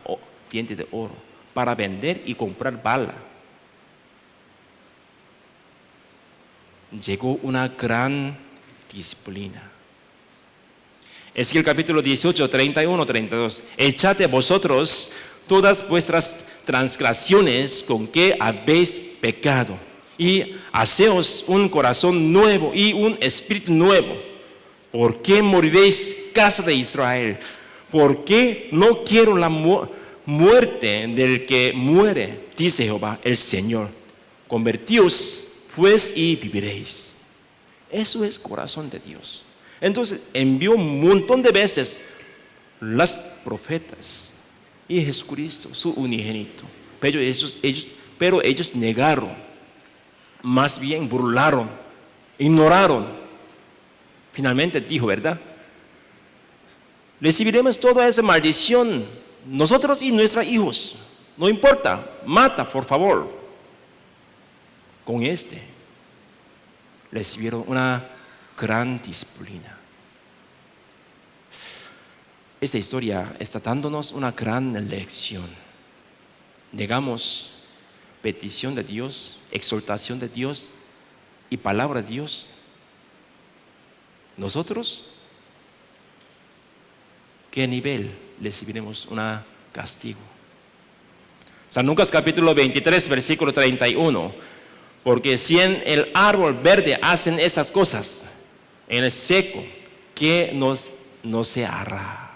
diente de oro para vender y comprar bala. Llegó una gran disciplina. Ezequiel capítulo 18, 31, 32. Echad de vosotros todas vuestras transgresiones con que habéis pecado, y haceos un corazón nuevo y un espíritu nuevo. ¿Por qué moriréis, casa de Israel? ¿Por qué no quiero la muerte del que muere? Dice Jehová el Señor. Convertíos pues y viviréis. Eso es corazón de Dios. Entonces envió un montón de veces las profetas y Jesucristo, su unigénito. Pero ellos negaron, más bien burlaron, ignoraron. Finalmente dijo, ¿verdad? Recibiremos toda esa maldición, nosotros y nuestros hijos. No importa, mata por favor. Con recibieron una gran disciplina. Esta historia está dándonos una gran lección. Negamos petición de Dios, exhortación de Dios y palabra de Dios. Nosotros, ¿qué nivel recibiremos un castigo? San Lucas capítulo 23, versículo 31. Porque si en el árbol verde hacen esas cosas, en el seco, ¿qué no se hará?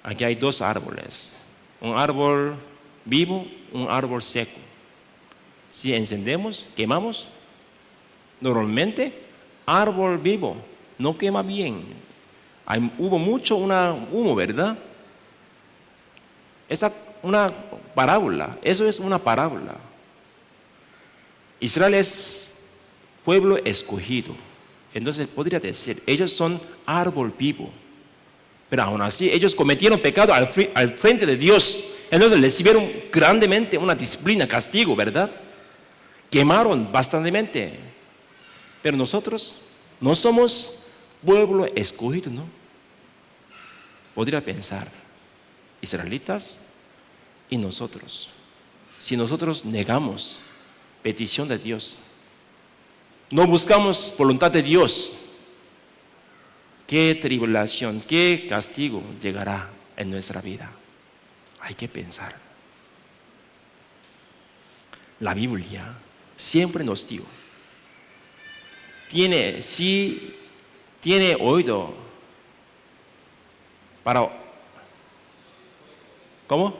Aquí hay dos árboles, un árbol vivo, un árbol seco. Si encendemos, quemamos, normalmente árbol vivo no quema bien. Hubo mucho humo, ¿verdad? Una parábola, eso es una parábola. Israel es pueblo escogido. Entonces podría decir, ellos son árbol vivo. Pero aún así, ellos cometieron pecado al frente de Dios. Entonces recibieron grandemente una disciplina, castigo, ¿verdad? Quemaron bastantemente. Pero nosotros No somos pueblo escogido, ¿no? Podría pensar, israelitas y nosotros. Si nosotros negamos petición de Dios, no buscamos voluntad de Dios, ¿qué tribulación, qué castigo llegará en nuestra vida? Hay que pensar. La Biblia siempre nos dijo, si tiene oído para... ¿Cómo?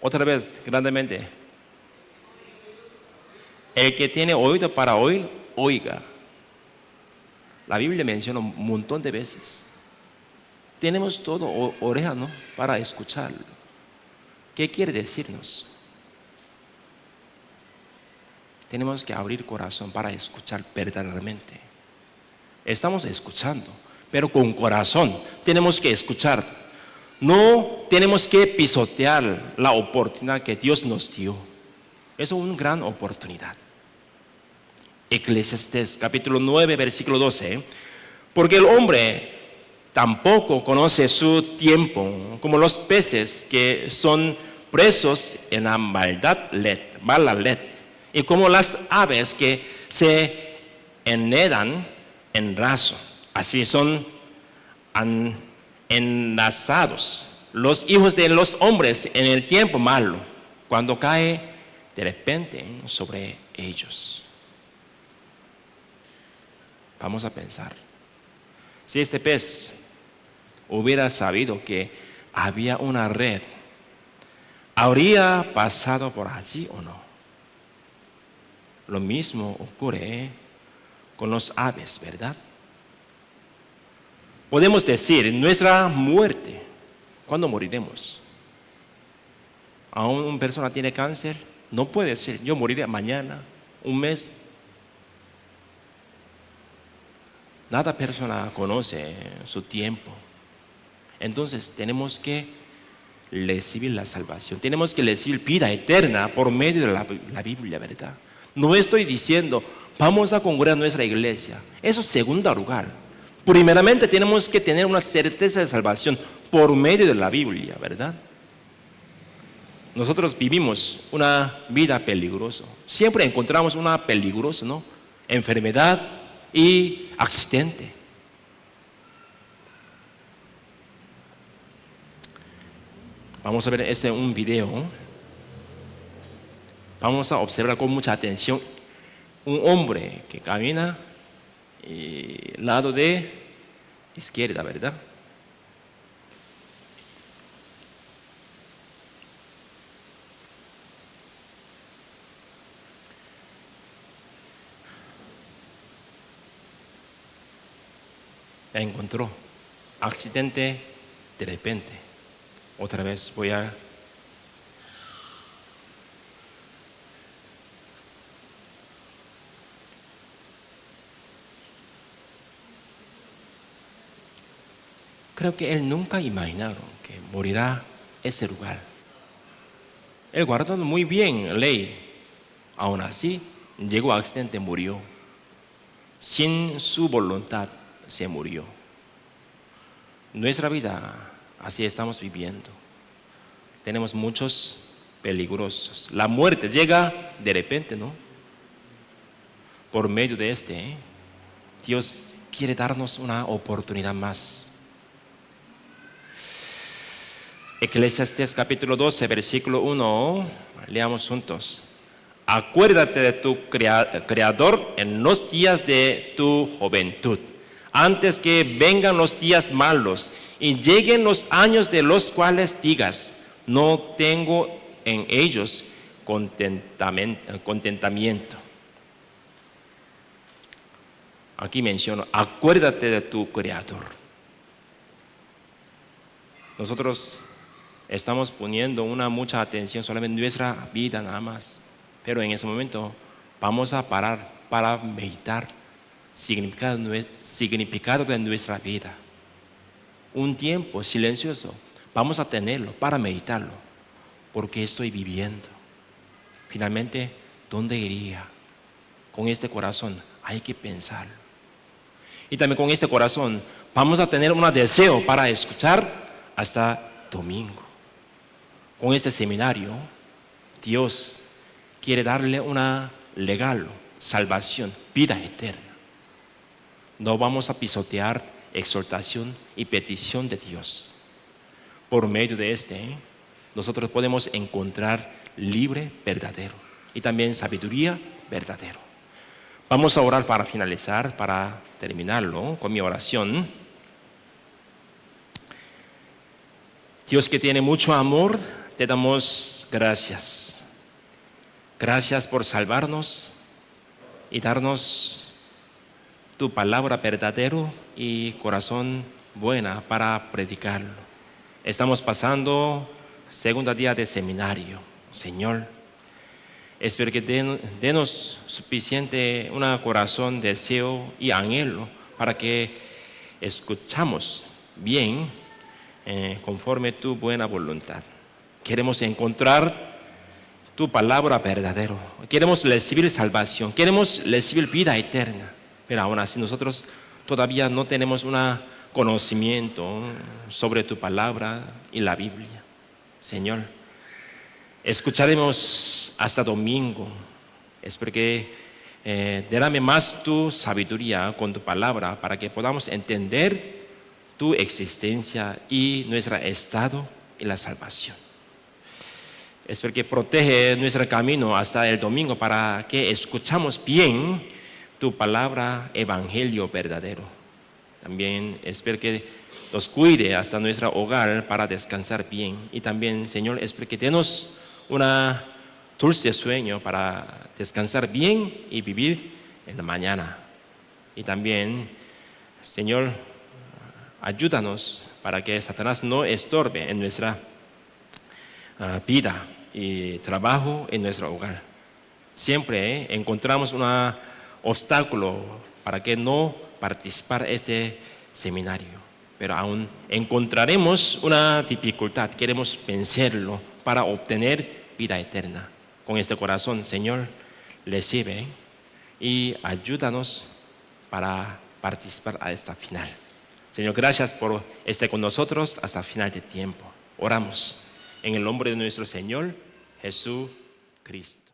Otra vez, grandemente. El que tiene oído para oír, oiga. La Biblia menciona un montón de veces. Tenemos todo oreja, ¿no? Para escucharlo. ¿Qué quiere decirnos? Tenemos que abrir corazón para escuchar verdaderamente. Estamos escuchando, pero con corazón tenemos que escuchar. No tenemos que pisotear la oportunidad que Dios nos dio. Es una gran oportunidad. Eclesiastés capítulo 9, versículo 12. Porque el hombre tampoco conoce su tiempo, como los peces que son presos en la mala led, y como las aves que se enredan en raso. Así son enlazados los hijos de los hombres en el tiempo malo, cuando cae de repente sobre ellos. Vamos a pensar, si este pez hubiera sabido que había una red, ¿habría pasado por allí o no? Lo mismo ocurre con los aves, ¿verdad? Podemos decir, nuestra muerte, ¿cuándo moriremos? Aún una persona tiene cáncer, no puede decir, yo moriré mañana, un mes. Nada persona conoce su tiempo. Entonces tenemos que recibir la salvación. Tenemos que recibir vida eterna por medio de la Biblia, ¿verdad? No estoy diciendo, vamos a congregar nuestra iglesia. Eso es segundo lugar. Primeramente tenemos que tener una certeza de salvación por medio de la Biblia, ¿verdad? Nosotros vivimos una vida peligrosa. Siempre encontramos una peligrosa, ¿no? Enfermedad y accidente. Vamos a ver un video. Vamos a observar con mucha atención un hombre que camina lado de izquierda, ¿verdad? Ya encontró. Accidente de repente. Otra vez voy a... Creo que él nunca imaginaron que morirá ese lugar. Él guardó muy bien la ley. Aún así, llegó a accidente, murió. Sin su voluntad se murió. Nuestra vida, así estamos viviendo. Tenemos muchos peligrosos. La muerte llega de repente, ¿no? Por medio de Dios quiere darnos una oportunidad más. Eclesiastés capítulo 12, versículo 1, leamos juntos. Acuérdate de tu Creador en los días de tu juventud, antes que vengan los días malos y lleguen los años de los cuales digas, no tengo en ellos contentamiento. Aquí menciono, acuérdate de tu Creador. Nosotros estamos poniendo mucha atención solamente en nuestra vida nada más. Pero en ese momento vamos a parar para meditar significado de nuestra vida. Un tiempo silencioso vamos a tenerlo para meditarlo. ¿Por qué estoy viviendo? Finalmente, ¿dónde iría? con este corazón hay que pensar. Y también con este corazón vamos a tener un deseo para escuchar hasta domingo. Con este seminario, Dios quiere darle una regalo, salvación, vida eterna. No vamos a pisotear exhortación y petición de Dios. Por medio de nosotros podemos encontrar libre verdadero y también sabiduría verdadero. Vamos a orar para finalizar, para terminarlo con mi oración. Dios que tiene mucho amor, te damos gracias. Gracias por salvarnos y darnos tu palabra verdadero y corazón buena para predicarlo. Estamos pasando segundo día de seminario. Señor, espero que denos suficiente un corazón, deseo y anhelo para que escuchamos bien conforme tu buena voluntad. Queremos encontrar tu palabra verdadero. Queremos recibir salvación. Queremos recibir vida eterna. Pero aún así nosotros todavía no tenemos un conocimiento sobre tu palabra y la Biblia. Señor, escucharemos hasta domingo. Espero que derrame más tu sabiduría con tu palabra para que podamos entender tu existencia y nuestro estado y la salvación. Espero que protege nuestro camino hasta el domingo para que escuchamos bien tu palabra, evangelio verdadero. También espero que nos cuide hasta nuestro hogar para descansar bien. Y también, Señor, espero que denos un dulce sueño para descansar bien y vivir en la mañana. Y también, Señor, ayúdanos para que Satanás no estorbe en nuestra vida y trabajo en nuestro hogar. Siempre encontramos un obstáculo para que no participar en este seminario, pero aún encontraremos una dificultad. Queremos vencerlo para obtener vida eterna. Con este corazón, Señor, recibe y ayúdanos para participar a esta final. Señor, gracias por estar con nosotros hasta el final de tiempo. Oramos en el nombre de nuestro Señor Jesucristo.